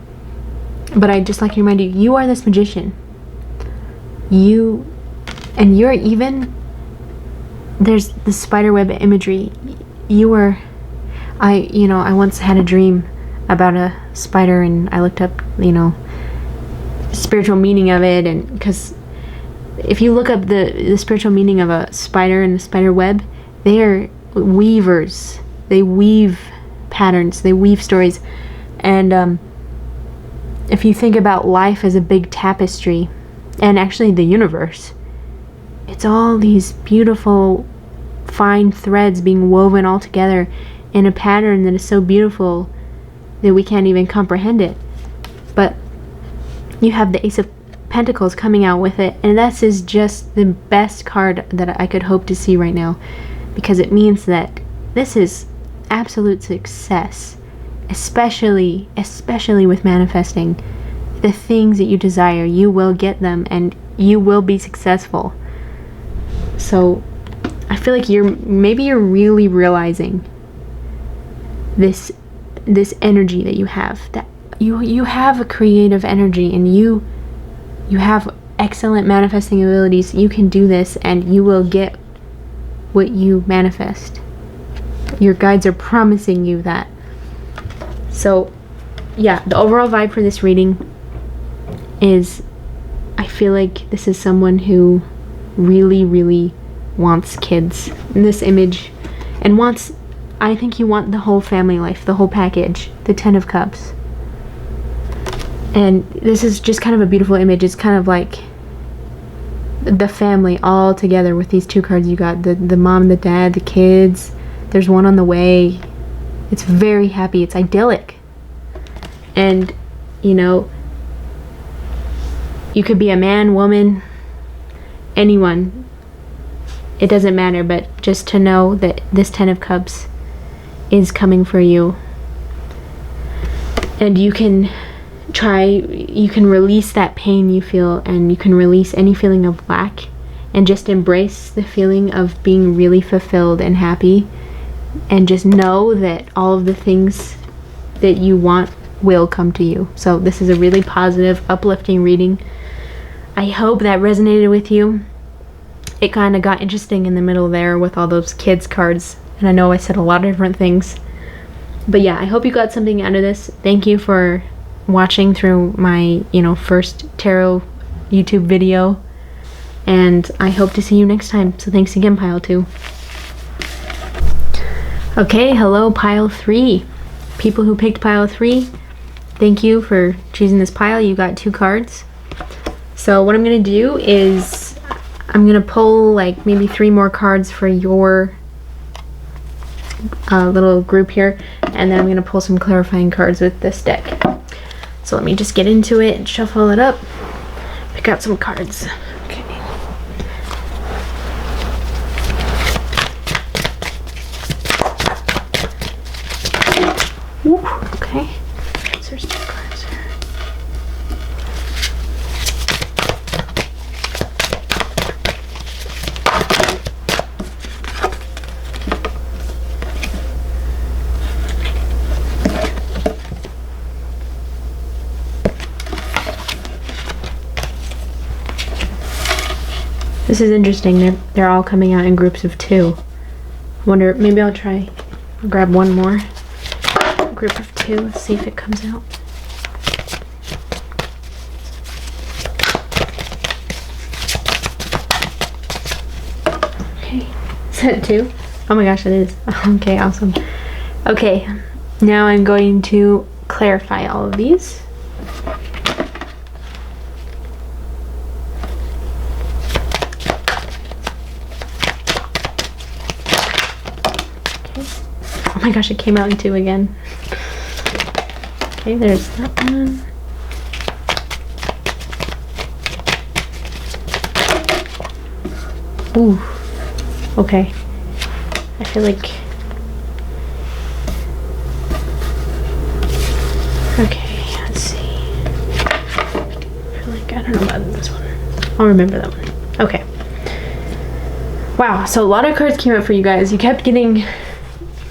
But I'd just like to remind you, you are this magician. There's the spiderweb imagery. I once had a dream about a spider, and I looked up, spiritual meaning of it, and because if you look up the spiritual meaning of a spider and the spider web, they are weavers. They weave patterns, they weave stories. And if you think about life as a big tapestry, and actually the universe, it's all these beautiful fine threads being woven all together in a pattern that is so beautiful that we can't even comprehend it. But you have the Ace of Pentacles coming out with it, and this is just the best card that I could hope to see right now, because it means that this is absolute success, especially with manifesting the things that you desire. You will get them and you will be successful. So I feel like maybe you're really realizing this energy that you have, that you have a creative energy, and you have excellent manifesting abilities. You can do this and you will get what you manifest. Your guides are promising you that. So yeah, the overall vibe for this reading is, I feel like this is someone who really, really wants kids in this image, and I think you want the whole family life, the whole package, the 10 of Cups. And this is just kind of a beautiful image. It's kind of like the family all together with these two cards. You got the mom, the dad, the kids. There's one on the way. It's very happy. It's idyllic. And, you know, you could be a man, woman, anyone. It doesn't matter, but just to know that this 10 of Cups is coming for you. And you can release that pain you feel, and you can release any feeling of lack, and just embrace the feeling of being really fulfilled and happy, and just know that all of the things that you want will come to you. So this is a really positive, uplifting reading. I hope that resonated with you. It kind of got interesting in the middle there with all those kids cards, and I know I said a lot of different things, but yeah, I hope you got something out of this. Thank you for watching through my, first tarot YouTube video, and I hope to see you next time. So thanks again, pile 2. Okay, hello pile 3. People who picked pile 3, thank you for choosing this pile. You got 2 cards. So what I'm gonna do is I'm gonna pull like maybe 3 more cards for your little group here, and then I'm gonna pull some clarifying cards with this deck. So let me just get into it and shuffle it up. Pick out some cards. Okay. Ooh, okay. So there's 2 cards here. This is interesting. They're all coming out in groups of 2. I wonder, maybe I'll grab one more group of 2. Let's see if it comes out. Okay, is that 2? Oh my gosh, it is. Okay, awesome. Okay, now I'm going to clarify all of these. Oh my gosh, it came out in 2 again. Okay, there's that one. Ooh. Okay. I feel like... Okay, let's see. I feel like I don't know about this one. I'll remember that one. Okay. Wow, so a lot of cards came out for you guys. You kept getting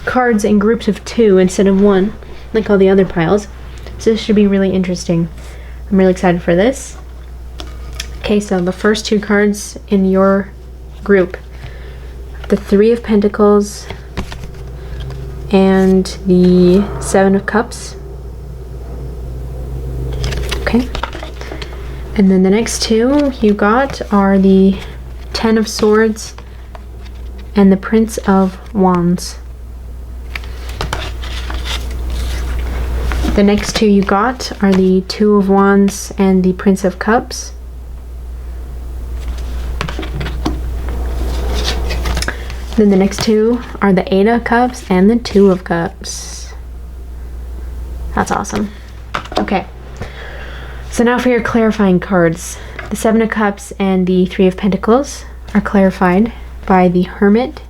cards in groups of 2 instead of 1, like all the other piles. So this should be really interesting. I'm really excited for this. Okay, so the first 2 cards in your group, the 3 of Pentacles and the 7 of Cups. Okay. And then the next 2 you got are the 10 of Swords and the Prince of Wands. The next 2 you got are the 2 of Wands and the Prince of Cups. Then the next 2 are the 8 of Cups and the 2 of Cups. That's awesome. Okay. So now for your clarifying cards. The 7 of Cups and the 3 of Pentacles are clarified by the Hermit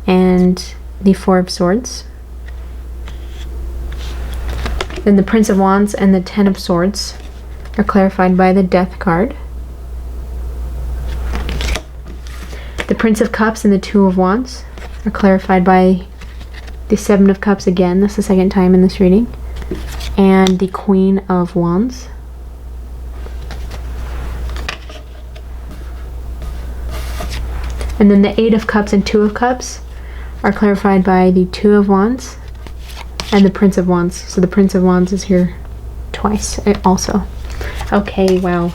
and the Four of Swords. Then the Prince of Wands and the Ten of Swords are clarified by the Death card. The Prince of Cups and the Two of Wands are clarified by the Seven of Cups again. That's the second time in this reading. And the Queen of Wands. And then the Eight of Cups and Two of Cups are clarified by the Two of Wands and the Prince of Wands. So the Prince of Wands is here twice also. Okay, wow.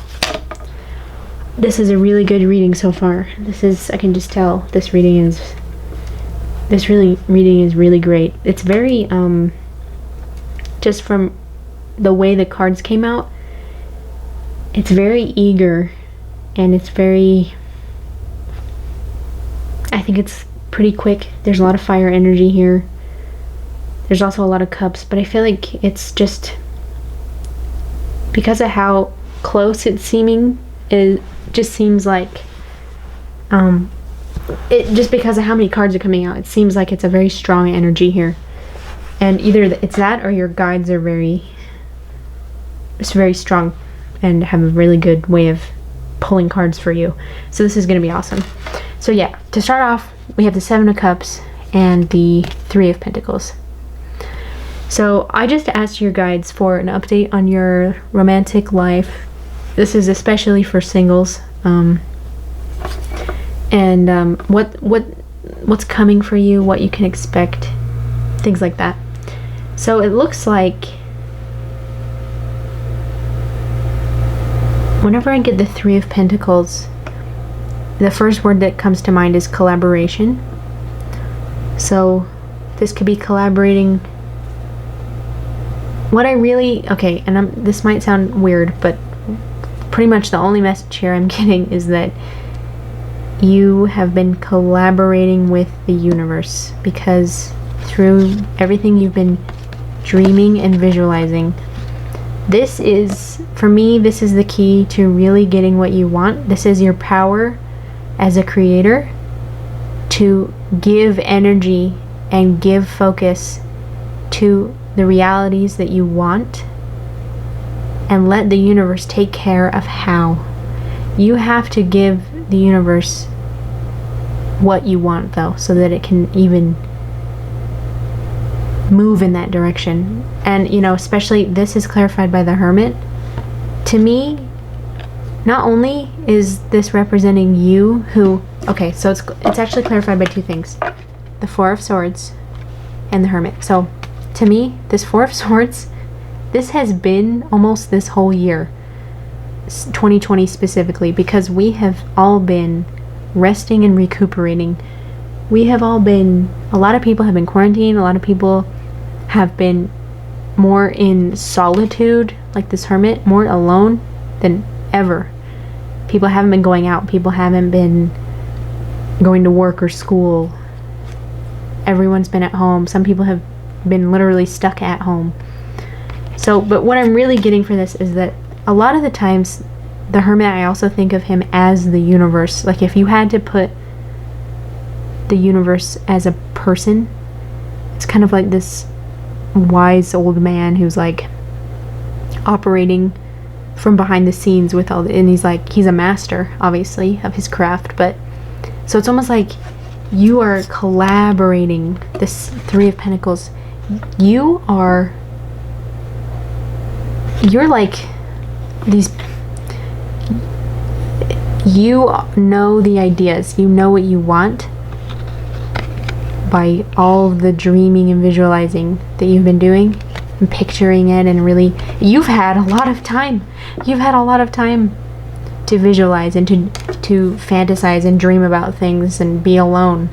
This is a really good reading so far. This is, I can just tell, this reading is really great. It's very, just from the way the cards came out, it's very eager, and it's very, I think it's pretty quick. There's a lot of fire energy here. There's also a lot of cups, but I feel like it's just because of how close it's seeming. It just seems like it just because of how many cards are coming out, it seems like it's a very strong energy here. And either it's that or your guides are very strong and have a really good way of pulling cards for you. So this is going to be awesome. So yeah, to start off, we have the Seven of Cups and the Three of Pentacles. So I just asked your guides for an update on your romantic life. This is especially for singles. What's coming for you, what you can expect, things like that. So it looks like whenever I get the Three of Pentacles, the first word that comes to mind is collaboration. So this could be collaborating. This might sound weird, but pretty much the only message here I'm getting is that you have been collaborating with the universe, because through everything you've been dreaming and visualizing, this is, for me, this is the key to really getting what you want. This is your power as a creator to give energy and give focus to the realities that you want, and let the universe take care of how. You have to give the universe what you want, though, so that it can even move in that direction. And especially this is clarified by the Hermit. To me, not only is this representing you who, okay, so it's actually clarified by two things: the Four of Swords and the Hermit. So to me, this Four of Swords, this has been almost this whole year, 2020 specifically, because we have all been resting and recuperating. A lot of people have been quarantined, a lot of people have been more in solitude, like this Hermit, more alone than ever. People haven't been going out, people haven't been going to work or school. Everyone's been at home. Some people have been literally stuck at home. So, but what I'm really getting for this is that a lot of the times, the Hermit, I also think of him as the universe. Like if you had to put the universe as a person, it's kind of like this wise old man who's like operating from behind the scenes with all the, and he's a master, obviously, of his craft. But so it's almost like you are collaborating. This Three of Pentacles, you're like these, you know the ideas, you know what you want by all the dreaming and visualizing that you've been doing and picturing it, and really you've had a lot of time to visualize and to fantasize and dream about things and be alone.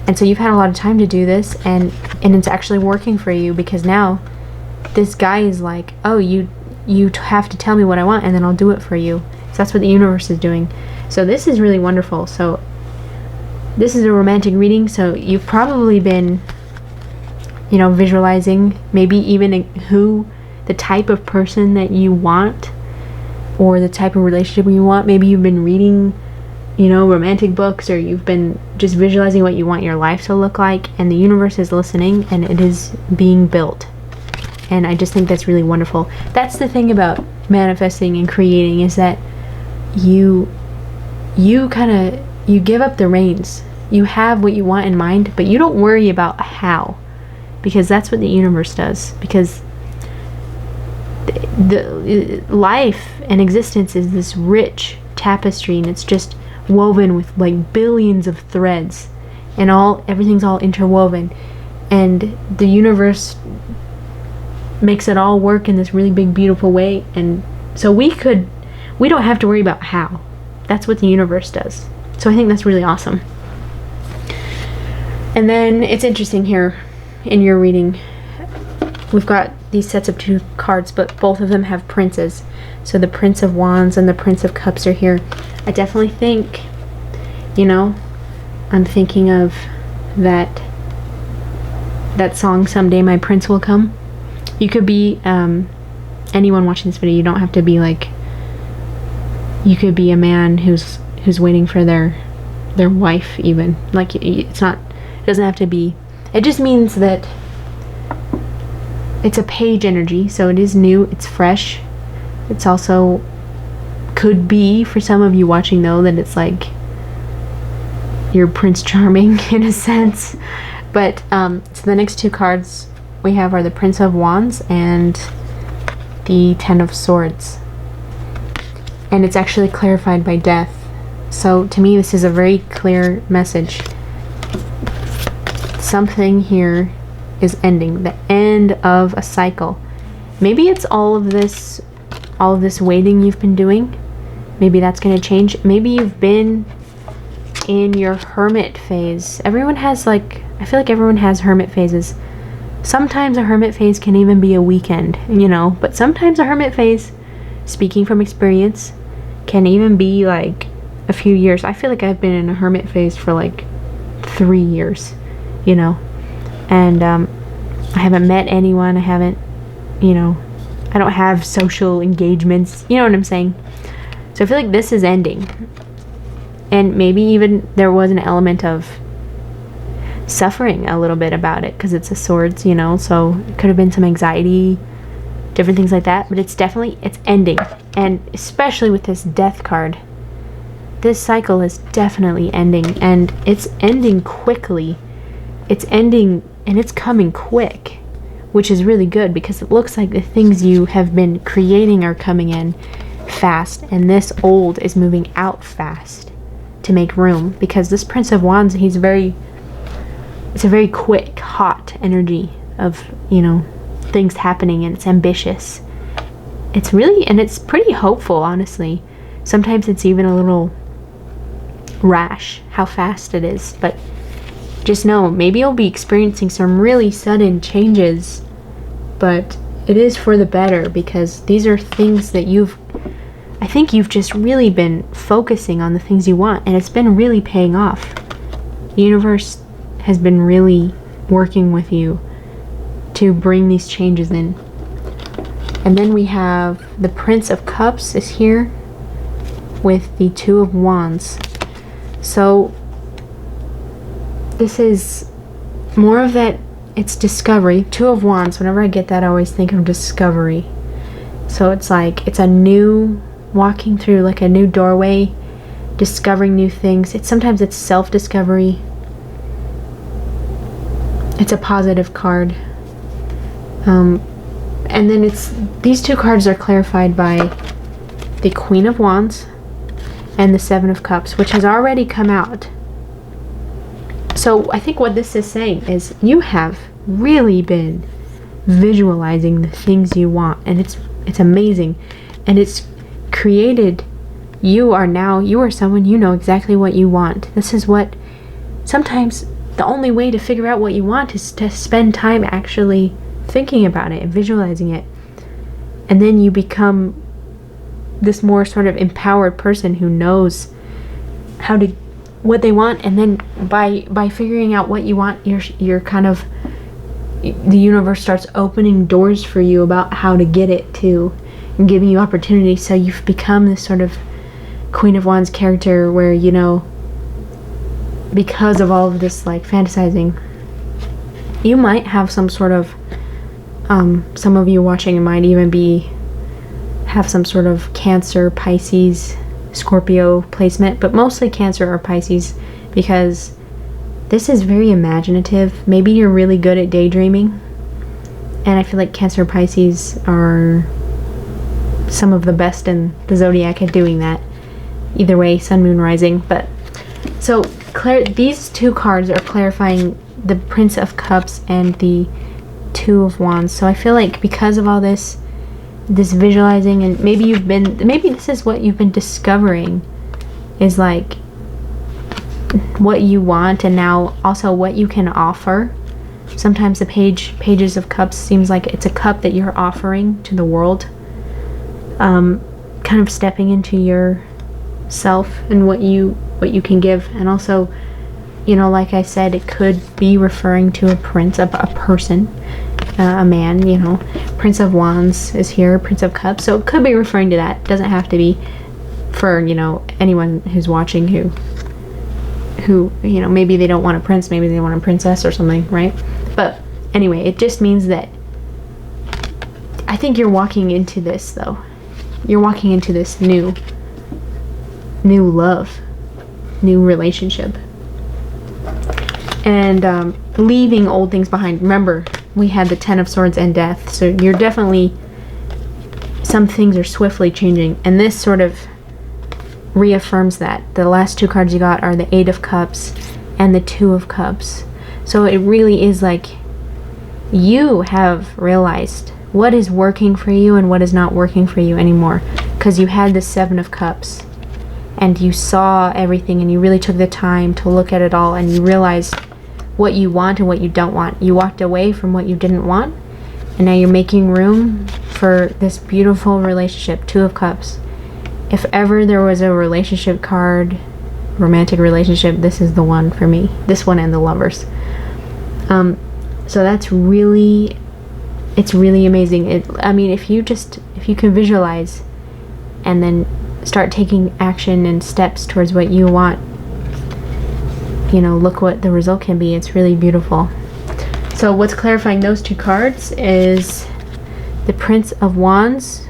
And so you've had a lot of time to do this, and it's actually working for you, because now this guy is like, oh, you have to tell me what I want, and then I'll do it for you. So that's what the universe is doing. So this is really wonderful. So this is a romantic reading, so you've probably been, visualizing maybe even the type of person that you want, or the type of relationship you want. Maybe you've been reading, romantic books, or you've been just visualizing what you want your life to look like, and the universe is listening and it is being built. And I just think that's really wonderful. That's the thing about manifesting and creating, is that you give up the reins. You have what you want in mind, but you don't worry about how, because that's what the universe does. Because the life and existence is this rich tapestry, and it's just woven with like billions of threads, and everything's all interwoven, and the universe makes it all work in this really big, beautiful way. And so we don't have to worry about how. That's what the universe does. So I think that's really awesome. And then it's interesting here in your reading, we've got these sets of 2 cards, but both of them have princes. So the Prince of Wands and the Prince of Cups are here. I definitely think, I'm thinking of that song, Someday My Prince Will Come. You could be anyone watching this video. You don't have to be like, you could be a man who's waiting for their wife, even. Like, it doesn't have to be. It just means that it's a page energy, so it is new, it's fresh. It's also, could be for some of you watching though, that it's like you're Prince Charming in a sense. But so the next 2 cards we have are the Prince of Wands and the Ten of Swords, and it's actually clarified by death. So to me, this is a very clear message. Something here is ending, the end of a cycle. Maybe it's all of this waiting you've been doing. Maybe that's going to change. Maybe you've been in your hermit phase. Everyone has, like, I feel like everyone has hermit phases. Sometimes a hermit phase can even be a weekend, but sometimes a hermit phase, speaking from experience, can even be like a few years. I feel like I've been in a hermit phase for like 3 years, and I haven't met anyone. I haven't, I don't have social engagements, you know what I'm saying? So I feel like this is ending, and maybe even there was an element of suffering a little bit about it, because it's a swords, so it could have been some anxiety, different things like that. But it's ending, and especially with this death card, this cycle is definitely ending, and it's ending quickly. It's ending, and it's coming quick, which is really good, because it looks like the things you have been creating are coming in fast, and this old is moving out fast to make room. Because this Prince of Wands, it's a very quick, hot energy of, things happening, and it's ambitious. It's pretty hopeful, honestly. Sometimes it's even a little rash how fast it is, but just know, maybe you'll be experiencing some really sudden changes, but it is for the better, because these are things that I think you've just really been focusing on the things you want, and it's been really paying off. The universe has been really working with you to bring these changes in. And then we have the Prince of Cups is here with the Two of Wands. So this is more of that, it's discovery. Two of Wands, whenever I get that, I always think of discovery. So it's like, it's a new, walking through like a new doorway, discovering new things. Sometimes it's self-discovery. It's a positive card. And then these 2 cards are clarified by the Queen of Wands and the Seven of Cups, which has already come out. So I think what this is saying is you have really been visualizing the things you want, and it's amazing, and it's created. You are someone, you know exactly what you want. This is what, sometimes the only way to figure out what you want is to spend time actually thinking about it and visualizing it. And then you become this more sort of empowered person who knows what they want. And then by figuring out what you want, you're kind of, the universe starts opening doors for you about how to get it to, and giving you opportunities. So you've become this sort of Queen of Wands character where, because of all of this like fantasizing, you might have some sort of some of you watching might even have some sort of Cancer, Pisces, Scorpio placement, but mostly Cancer or Pisces, because this is very imaginative. Maybe you're really good at daydreaming, and I feel like Cancer, Pisces are some of the best in the zodiac at doing that. Either way, Sun, Moon, Rising. But so these two cards are clarifying the Prince of Cups and the Two of Wands. So I feel like because of all this visualizing, and maybe this is what you've been discovering, is like what you want, and now also what you can offer. Sometimes the pages of cups seems like it's a cup that you're offering to the world, kind of stepping into yourself and what you can give. And also, you know, like I said, it could be referring to a prince, a person, a man. You know, Prince of Wands is here, Prince of Cups, so it could be referring to that. It doesn't have to be for, you know, anyone who's watching who you know, maybe they don't want a prince, maybe they want a princess or something, right? But anyway, it just means that I think you're walking into this, though. You're walking into this new love, new relationship, and leaving old things behind. Remember, we had the Ten of Swords and Death, so you're definitely, some things are swiftly changing, and this sort of reaffirms that. The last two cards you got are the Eight of Cups and the Two of Cups. So it really is like you have realized what is working for you and what is not working for you anymore, because you had the Seven of Cups and you saw everything, and you really took the time to look at it all, and you realized what you want and what you don't want. You walked away from what you didn't want, and now you're making room for this beautiful relationship. Two of Cups. If ever there was a relationship card, romantic relationship, this is the one for me. This one and the Lovers. So that's really, it's really amazing. I mean, if you can visualize and then start taking action and steps towards what you want, you know, look what the result can be. It's really beautiful. So what's clarifying those two cards is the Prince of Wands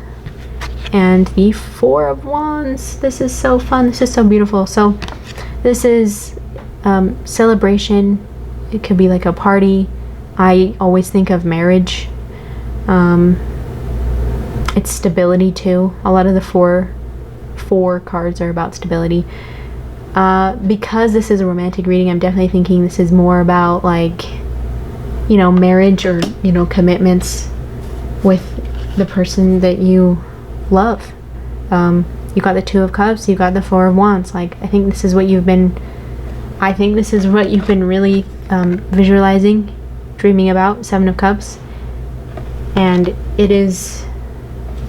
and the Four of Wands. This is so fun. This is so beautiful. So this is celebration. It could be like a party. I always think of marriage. It's stability too. A lot of the four cards are about stability. Because this is a romantic reading, I'm definitely thinking this is more about, like, you know, marriage, or, you know, commitments with the person that you love. You got the Two of Cups, you got the Four of Wands. Like, I think this is what you've been really visualizing, dreaming about. Seven of Cups, and it is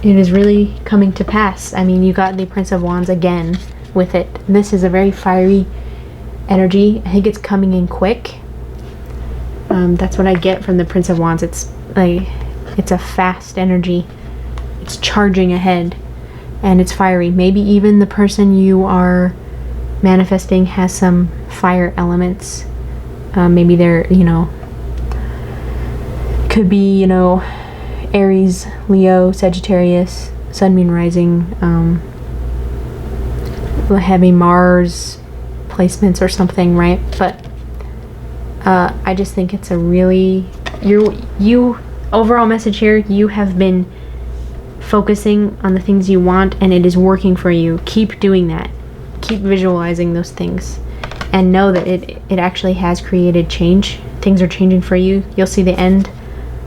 really coming to pass. I mean, you got the Prince of Wands again with it. This is a very fiery energy. I think it's coming in quick. That's what I get from the Prince of Wands. It's like, it's a fast energy. It's charging ahead, and it's fiery. Maybe even the person you are manifesting has some fire elements. Maybe they're, you know, could be, you know, Aries, Leo, Sagittarius, Sun, Moon, Rising, heavy Mars placements or something, right? But I just think it's a really, you overall message here, you have been focusing on the things you want, and it is working for you. Keep doing that. Keep visualizing those things, and know that it actually has created change. Things are changing for you. You'll see the end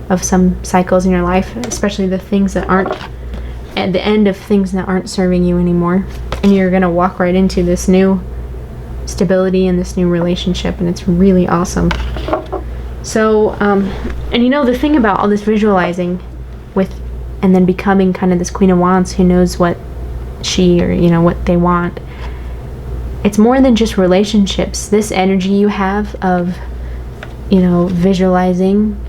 of some cycles in your life, especially the things that aren't, at the end of things that aren't serving you anymore, and you're gonna walk right into this new stability and this new relationship, and it's really awesome. So and you know, the thing about all this visualizing with, and then becoming kind of this Queen of Wands who knows what she, or, you know, what they want, it's more than just relationships. This energy you have of, you know, visualizing,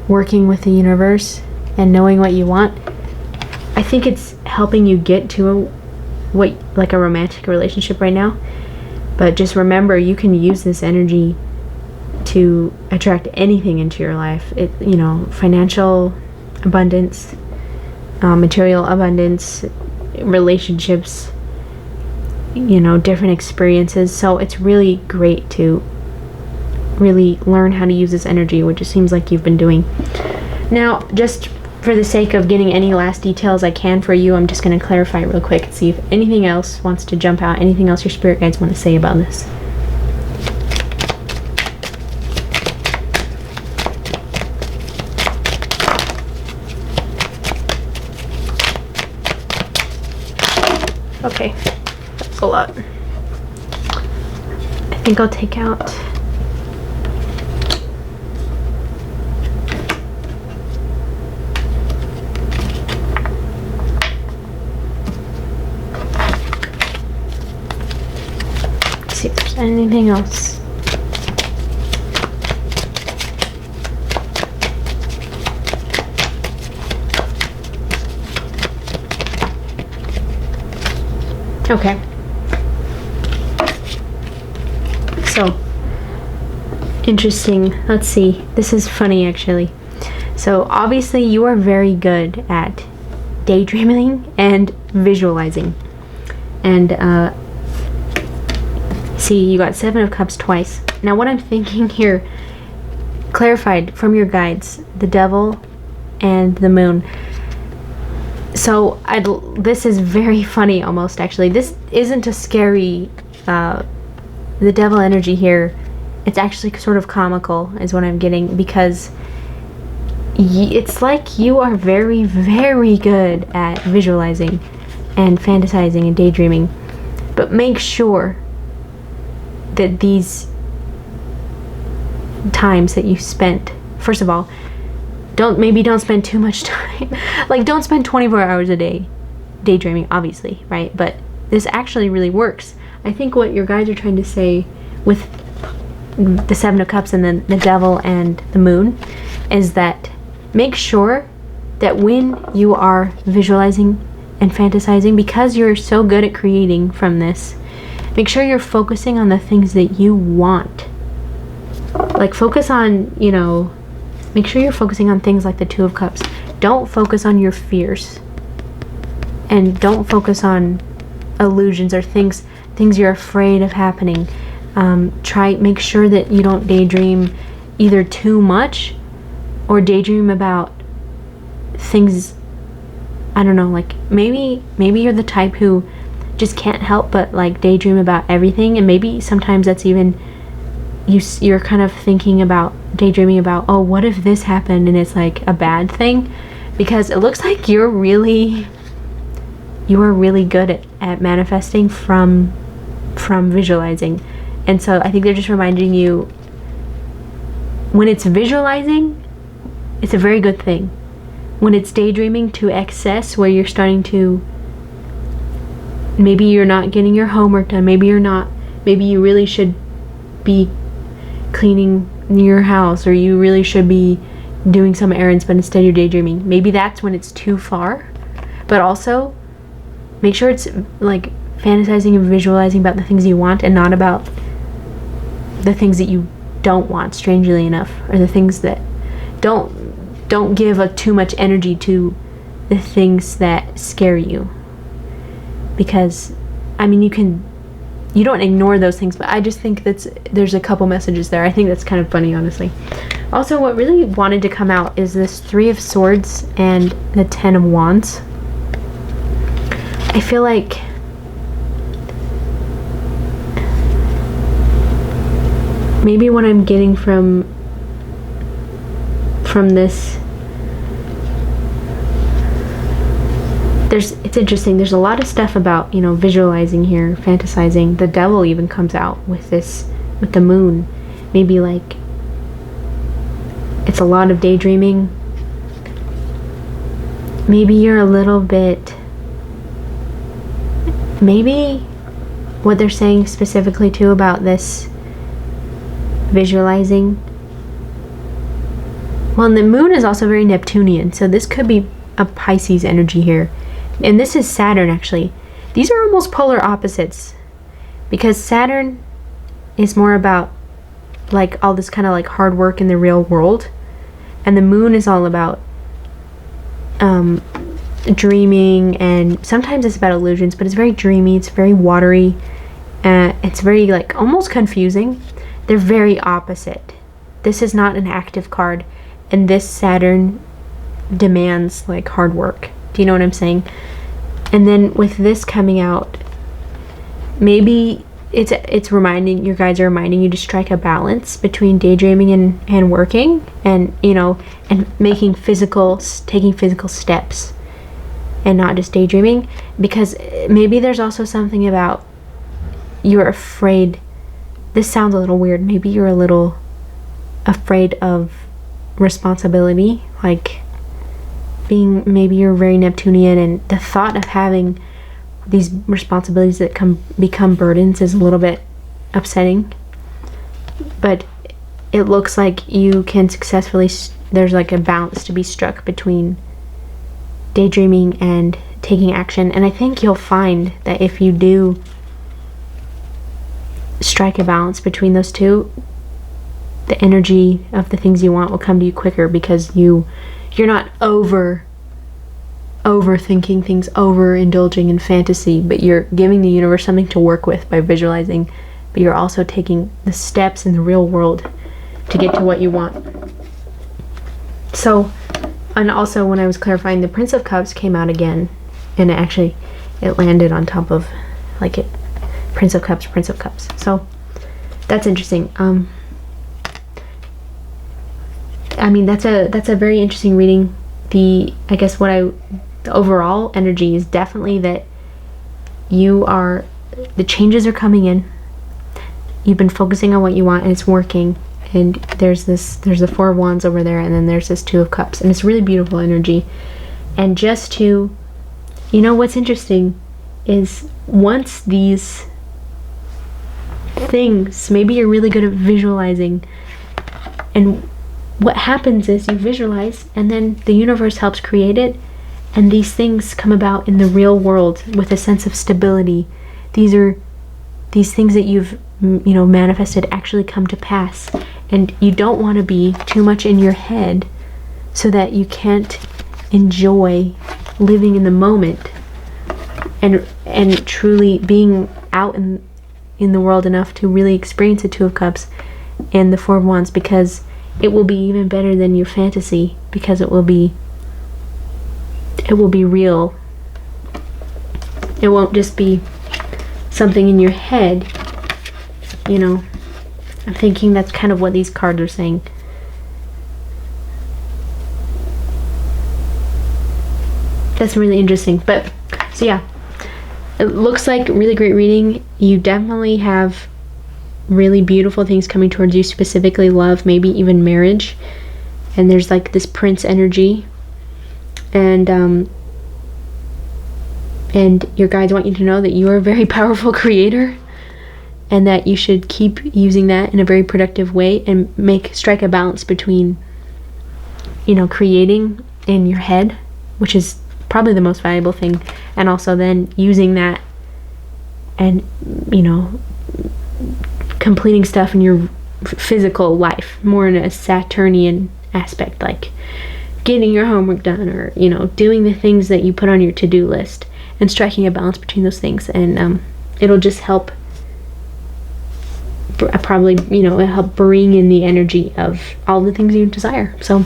working with the universe, and knowing what you want, I think it's helping you get to like a romantic relationship right now. But just remember, you can use this energy to attract anything into your life. Financial abundance, material abundance, relationships, different experiences. So it's really great to really learn how to use this energy, which it seems like you've been doing. Now, just for the sake of getting any last details I can for you, I'm just going to clarify real quick and see if anything else wants to jump out, anything else your spirit guides want to say about this. Okay, that's a lot. I think I'll take out see if there's anything else. Okay. So, interesting. Let's see. This is funny, actually. So, obviously, you are very good at daydreaming and visualizing. And, see, you got 7 of Cups twice. Now, what I'm thinking here, clarified from your guides, the Devil and the Moon. So, this is very funny almost, actually. This isn't a scary, the Devil energy here. It's actually sort of comical, is what I'm getting, because it's like you are very, very good at visualizing and fantasizing and daydreaming. But make sure that these times that you spent, first of all, don't spend too much time. Like, don't spend 24 hours a day daydreaming, obviously, right? But this actually really works. I think what your guides are trying to say with the 7 of Cups and then the Devil and the Moon is that make sure that when you are visualizing and fantasizing, because you're so good at creating from this, make sure you're focusing on the things that you want. Like, focus on, make sure you're focusing on things like the 2 of Cups. Don't focus on your fears. And don't focus on illusions or things you're afraid of happening. Make sure that you don't daydream either too much or daydream about things, I don't know, like maybe you're the type who just can't help but like daydream about everything, and maybe sometimes that's even you're kind of daydreaming about, oh, what if this happened, and it's like a bad thing, because it looks like you are really good at manifesting from visualizing. And so I think they're just reminding you, when it's visualizing, it's a very good thing. When it's daydreaming to excess, where you're starting to, maybe you're not getting your homework done, maybe you really should be cleaning your house, or you really should be doing some errands, but instead you're daydreaming. Maybe that's when it's too far. But also, make sure it's like fantasizing and visualizing about the things you want, and not about the things that you don't want, strangely enough, or the things that don't give too much energy to the things that scare you. Because, I mean, you don't ignore those things, but I just think there's a couple messages there. I think that's kind of funny, honestly. Also, what really wanted to come out is this 3 of Swords and the 10 of Wands. I feel like maybe what I'm getting from this, it's interesting. There's a lot of stuff about, visualizing here, fantasizing. The Devil even comes out with this, with the Moon. Maybe like it's a lot of daydreaming. Maybe you're a little bit, maybe what they're saying specifically too about this visualizing. Well, and the Moon is also very Neptunian, so this could be a Pisces energy here. And this is Saturn, actually. These are almost polar opposites. because Saturn is more about like all this kind of like hard work in the real world, and the moon is all about dreaming, and sometimes it's about illusions, but it's very dreamy, it's very watery, it's very like almost confusing. They're very opposite. This is not an active card, and this Saturn demands like hard work. Do you know what I'm saying? And then with this coming out, maybe it's reminding, your guides are reminding you to strike a balance between daydreaming and working, and and taking physical steps and not just daydreaming, because maybe there's also something about you're afraid. This sounds a little weird. Maybe you're a little afraid of responsibility, like maybe you're very Neptunian, and the thought of having these responsibilities that become burdens is a little bit upsetting. But it looks like you can successfully, there's like a balance to be struck between daydreaming and taking action. And I think you'll find that if you do strike a balance between those two, the energy of the things you want will come to you quicker, because you're not overthinking things, overindulging in fantasy, but you're giving the universe something to work with by visualizing, but you're also taking the steps in the real world to get to what you want. So, and also when I was clarifying, the Prince of Cups came out again, and it landed on top of like it, Prince of Cups. So that's interesting. I mean, that's a very interesting reading. The overall energy is definitely that the changes are coming in. You've been focusing on what you want, and it's working. And there's the Four of Wands over there, and then there's this Two of Cups, and it's really beautiful energy. And just to, what's interesting is once these things, maybe you're really good at visualizing, and what happens is you visualize, and then the universe helps create it, and these things come about in the real world with a sense of stability. These things that you've manifested actually come to pass, and you don't want to be too much in your head so that you can't enjoy living in the moment and truly being out in the world enough to really experience the Two of Cups and the Four of Wands, because it will be even better than your fantasy, because it will be real. It won't just be something in your head. I'm thinking that's kind of what these cards are saying. That's really interesting. But so yeah, it looks like really great reading. You definitely have really beautiful things coming towards you, specifically love, maybe even marriage. And there's like this prince energy, and your guides want you to know that you are a very powerful creator, and that you should keep using that in a very productive way, and strike a balance between creating in your head, which is probably the most valuable thing, and also then using that and completing stuff in your physical life, more in a Saturnian aspect, like getting your homework done, or doing the things that you put on your to-do list, and striking a balance between those things. And it'll just help it'll help bring in the energy of all the things you desire. So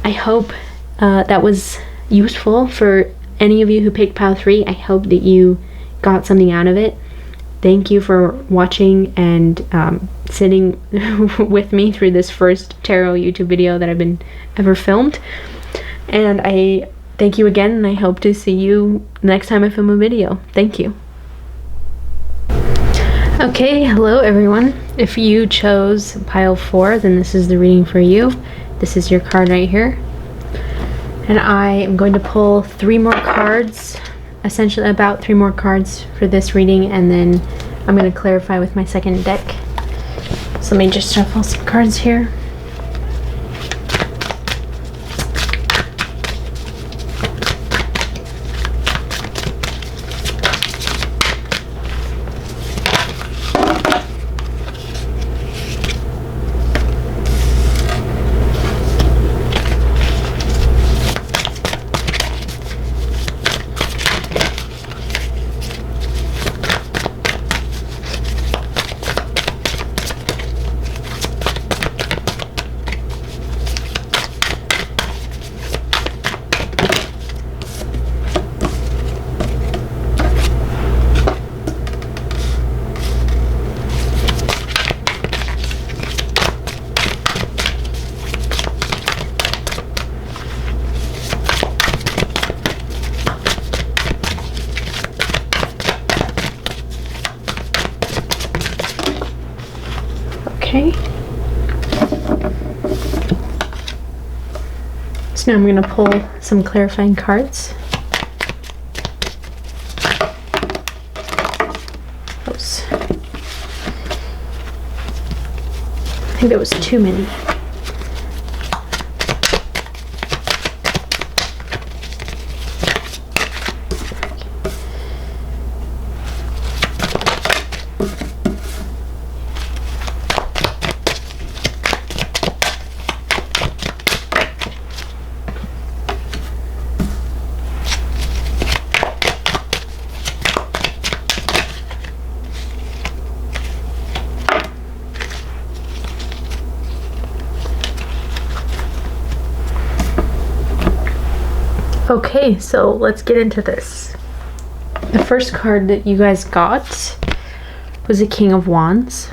I hope that was useful for any of you who picked pile 3. I hope that you got something out of it. Thank you for watching and sitting with me through this first tarot YouTube video that I've ever filmed. And I thank you again, and I hope to see you next time I film a video. Thank you. Okay, hello everyone. If you chose pile 4, then this is the reading for you. This is your card right here. And I am going to pull 3 more cards, essentially about 3 more cards for this reading, and then I'm going to clarify with my second deck. So let me just shuffle some cards here. Okay. So now I'm going to pull some clarifying cards. Oops. I think that was too many. Okay, so let's get into this. The first card that you guys got was the King of Wands.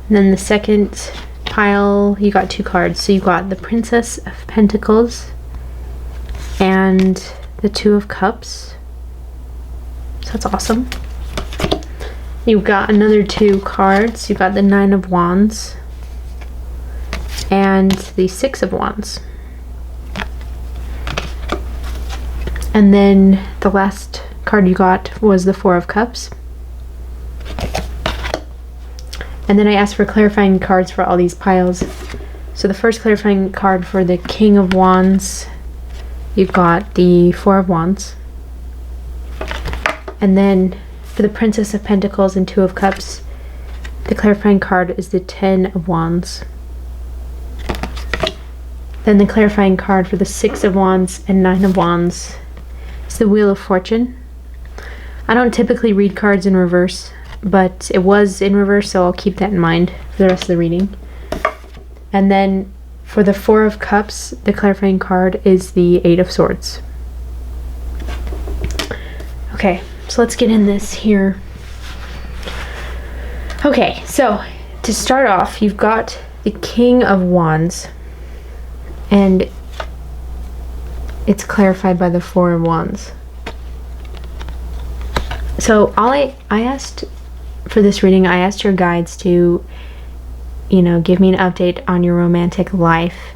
And then the second pile, you got 2 cards. So you got the Princess of Pentacles and the Two of Cups. So that's awesome. You got another 2 cards. You got the Nine of Wands and the Six of Wands. And then the last card you got was the Four of Cups. And then I asked for clarifying cards for all these piles. So the first clarifying card for the King of Wands, you've got the Four of Wands. And then for the Princess of Pentacles and Two of Cups, the clarifying card is the Ten of Wands. Then the clarifying card for the Six of Wands and Nine of Wands is the Wheel of Fortune. I don't typically read cards in reverse, but it was in reverse, so I'll keep that in mind for the rest of the reading. And then for the Four of Cups, the clarifying card is the Eight of Swords. Okay, so let's get in this here. Okay, so to start off, you've got the King of Wands, and it's clarified by the Four of Wands. So I asked for this reading, I asked your guides to, you know, give me an update on your romantic life,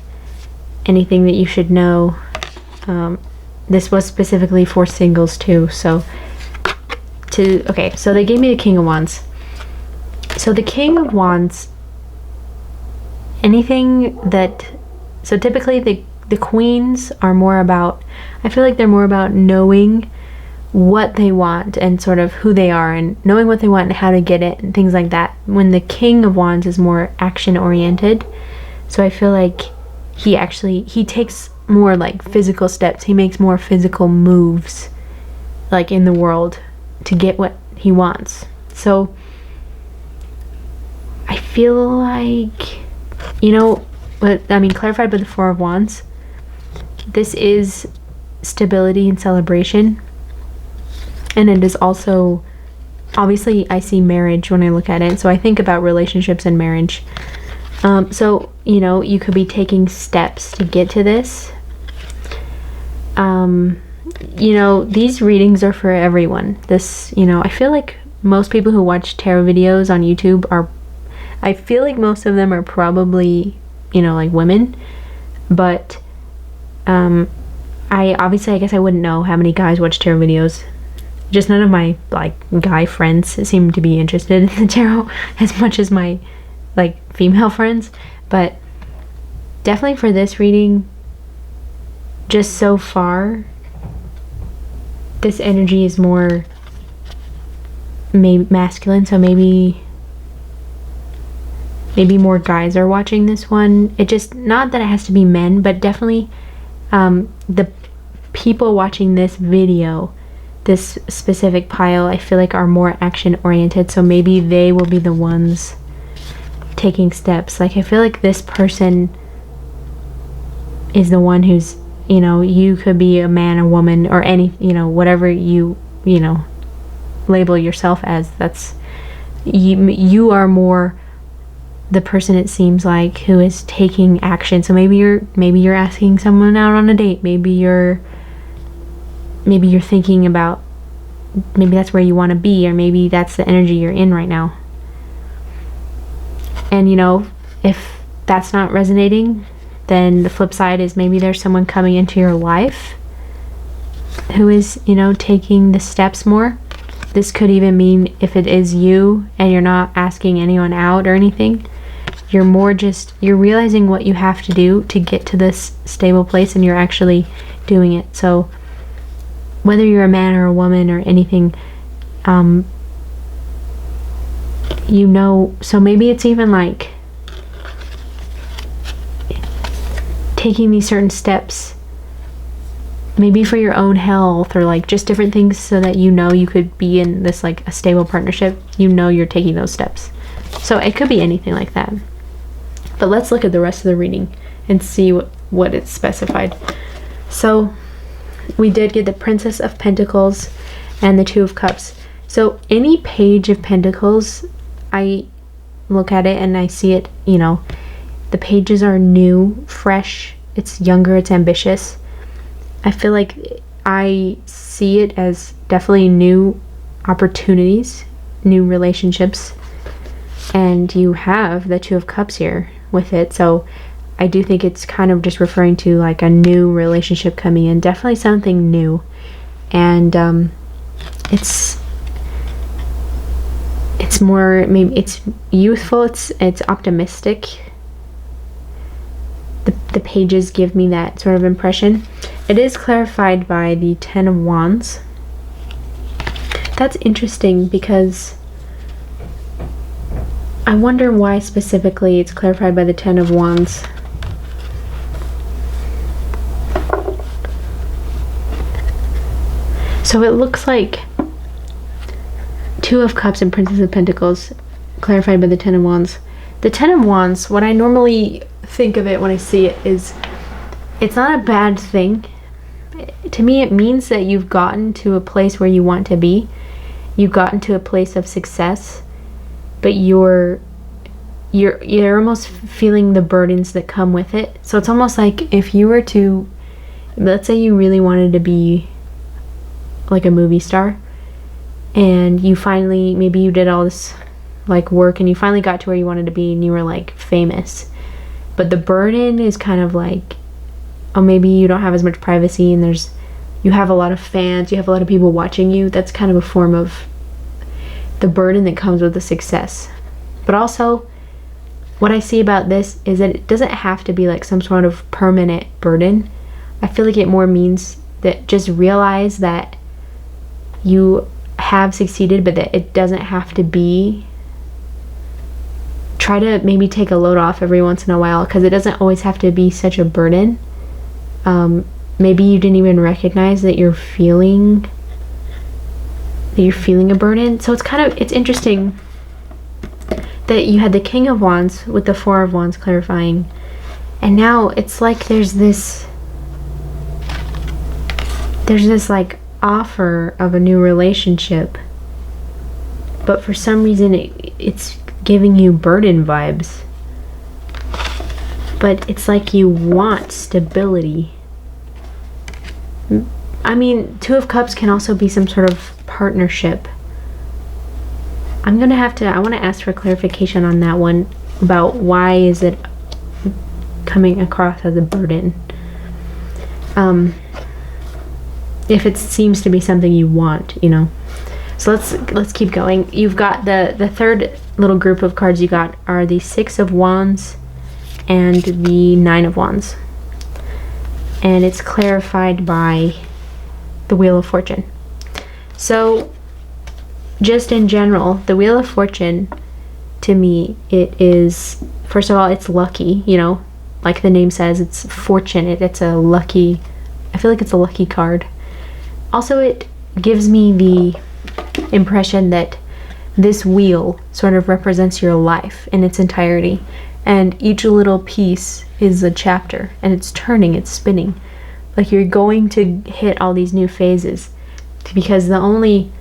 anything that you should know. This was specifically for singles too, so okay, so they gave me the King of Wands. So the King of Wands, anything that, so typically the queens are more about, I feel like they're more about knowing what they want and sort of who they are and knowing what they want and how to get it and things like that. When the King of Wands is more action oriented, so I feel like he takes more like physical steps. He makes more physical moves like in the world to get what he wants. So I feel like, you know, I mean, clarified by the Four of Wands, this is stability and celebration. And it is also, obviously I see marriage when I look at it, so I think about relationships and marriage. So, you know, you could be taking steps to get to this. You know, these readings are for everyone. This, you know, I feel like most people who watch tarot videos on YouTube I feel like most of them are probably, you know, like women. But, I guess I wouldn't know how many guys watch tarot videos. Just none of my, like, guy friends seem to be interested in the tarot as much as my, like, female friends. But definitely for this reading, just so far, this energy is more masculine. So maybe more guys are watching this one. It just, not that it has to be men, but definitely the people watching this video, this specific pile, I feel like are more action oriented, so maybe they will be the ones taking steps. Like, I feel like this person is the one who's, you know, you could be a man, a woman, or any, you know, whatever you know, label yourself as. That's, you are more the person, it seems like, who is taking action. So maybe you're asking someone out on a date, maybe you're thinking about, maybe that's where you want to be, or maybe that's the energy you're in right now. And you know, if that's not resonating, then the flip side is maybe there's someone coming into your life who is, you know, taking the steps more. This could even mean if it is you and you're not asking anyone out or anything, you're more just, you're realizing what you have to do to get to this stable place, and you're actually doing it. So whether you're a man or a woman or anything, you know, so maybe it's even like taking these certain steps, maybe for your own health, or like just different things, so that you know you could be in this like a stable partnership. You know you're taking those steps. So it could be anything like that. But let's look at the rest of the reading and see what it's specified. So we did get the Princess of Pentacles and the Two of Cups. So any Page of Pentacles, I look at it and I see it, you know, the pages are new, fresh, it's younger, it's ambitious. I feel like I see it as definitely new opportunities, new relationships, and you have the Two of Cups here with it. So I do think it's kind of just referring to like a new relationship coming in, definitely something new. And it's more, maybe it's youthful, it's optimistic. The pages give me that sort of impression. It is clarified by the Ten of Wands. That's interesting, because I wonder why specifically it's clarified by the Ten of Wands. So it looks like Two of Cups and Princess of Pentacles clarified by the Ten of Wands. The Ten of Wands, what I normally think of it when I see it is, it's not a bad thing. To me, it means that you've gotten to a place where you want to be. You've gotten to a place of success, but you're almost feeling the burdens that come with it. So it's almost like if you were to, let's say you really wanted to be like a movie star, and you finally, maybe you did all this like work and you finally got to where you wanted to be and you were like famous, but the burden is kind of like, oh, maybe you don't have as much privacy, and you have a lot of fans, you have a lot of people watching you. That's kind of a form of the burden that comes with the success. But also, what I see about this is that it doesn't have to be like some sort of permanent burden. I feel like it more means that just realize that you have succeeded, but that it doesn't have to be. Try to maybe take a load off every once in a while, because it doesn't always have to be such a burden. Maybe you didn't even recognize that you're feeling a burden. So it's interesting that you had the King of Wands with the Four of Wands clarifying, and now it's like there's this like offer of a new relationship, but for some reason it's giving you burden vibes. But it's like you want stability. I mean, Two of Cups can also be some sort of partnership. I want to ask for clarification on that one, about why is it coming across as a burden. If it seems to be something you want, you know. So let's keep going. You've got the third little group of cards you got are the Six of Wands and the Nine of Wands. And it's clarified by the Wheel of Fortune. So just in general, the Wheel of Fortune, to me, it is, first of all, it's lucky, you know, like the name says, it's fortunate, it's a lucky, I feel like it's a lucky card. Also, it gives me the impression that this wheel sort of represents your life in its entirety, and each little piece is a chapter, and it's turning, it's spinning. Like you're going to hit all these new phases, because the only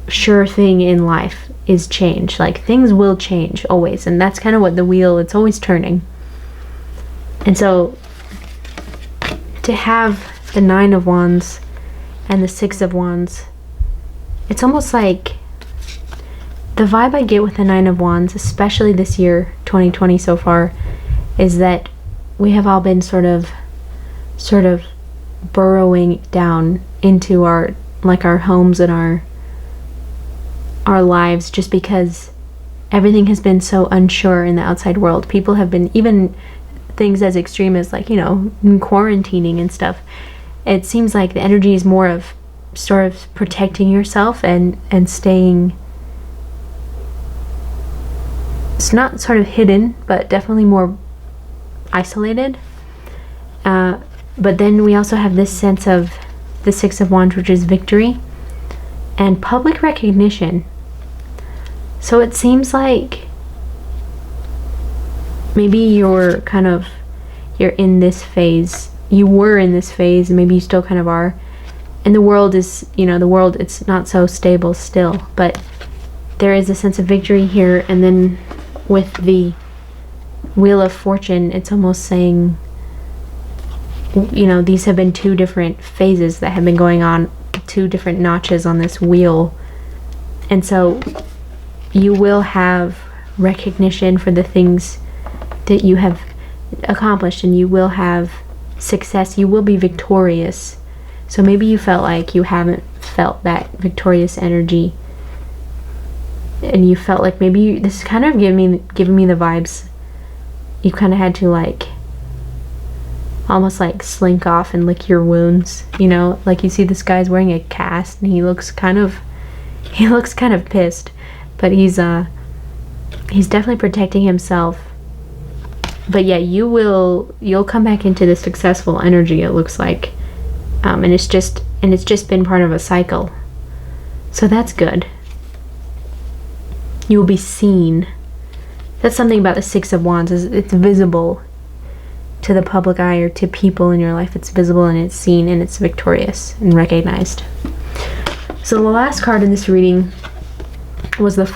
sure thing in life is change. Like things will change always, and that's kind of what the wheel, it's always turning. And so to have the Nine of Wands and the Six of Wands, it's almost like the vibe I get with the Nine of Wands, especially this year, 2020 so far, is that we have all been sort of burrowing down into our homes and our lives, just because everything has been so unsure in the outside world. People have been, even things as extreme as quarantining and stuff. It seems like the energy is more of sort of protecting yourself and staying, it's not sort of hidden, but definitely more isolated. But then we also have this sense of the Six of Wands, which is victory and public recognition. So it seems like maybe you're in this phase. You were in this phase, and maybe you still kind of are. And the world is, it's not so stable still, but there is a sense of victory here. And then with the Wheel of Fortune, it's almost saying, these have been two different phases that have been going on, two different notches on this wheel. And so you will have recognition for the things that you have accomplished, and you will have success. You will be victorious. So maybe you felt like you haven't felt that victorious energy, and you felt like maybe this is kind of giving me the vibes. You kind of had to almost slink off and lick your wounds, like you see this guy's wearing a cast and he looks kind of pissed, but he's definitely protecting himself. But yeah, you'll come back into the successful energy, it looks like, and it's just been part of a cycle, so that's good. You will be seen. That's something about the Six of Wands, is it's visible to the public eye, or to people in your life. It's visible and it's seen and it's victorious and recognized. So the last card in this reading was the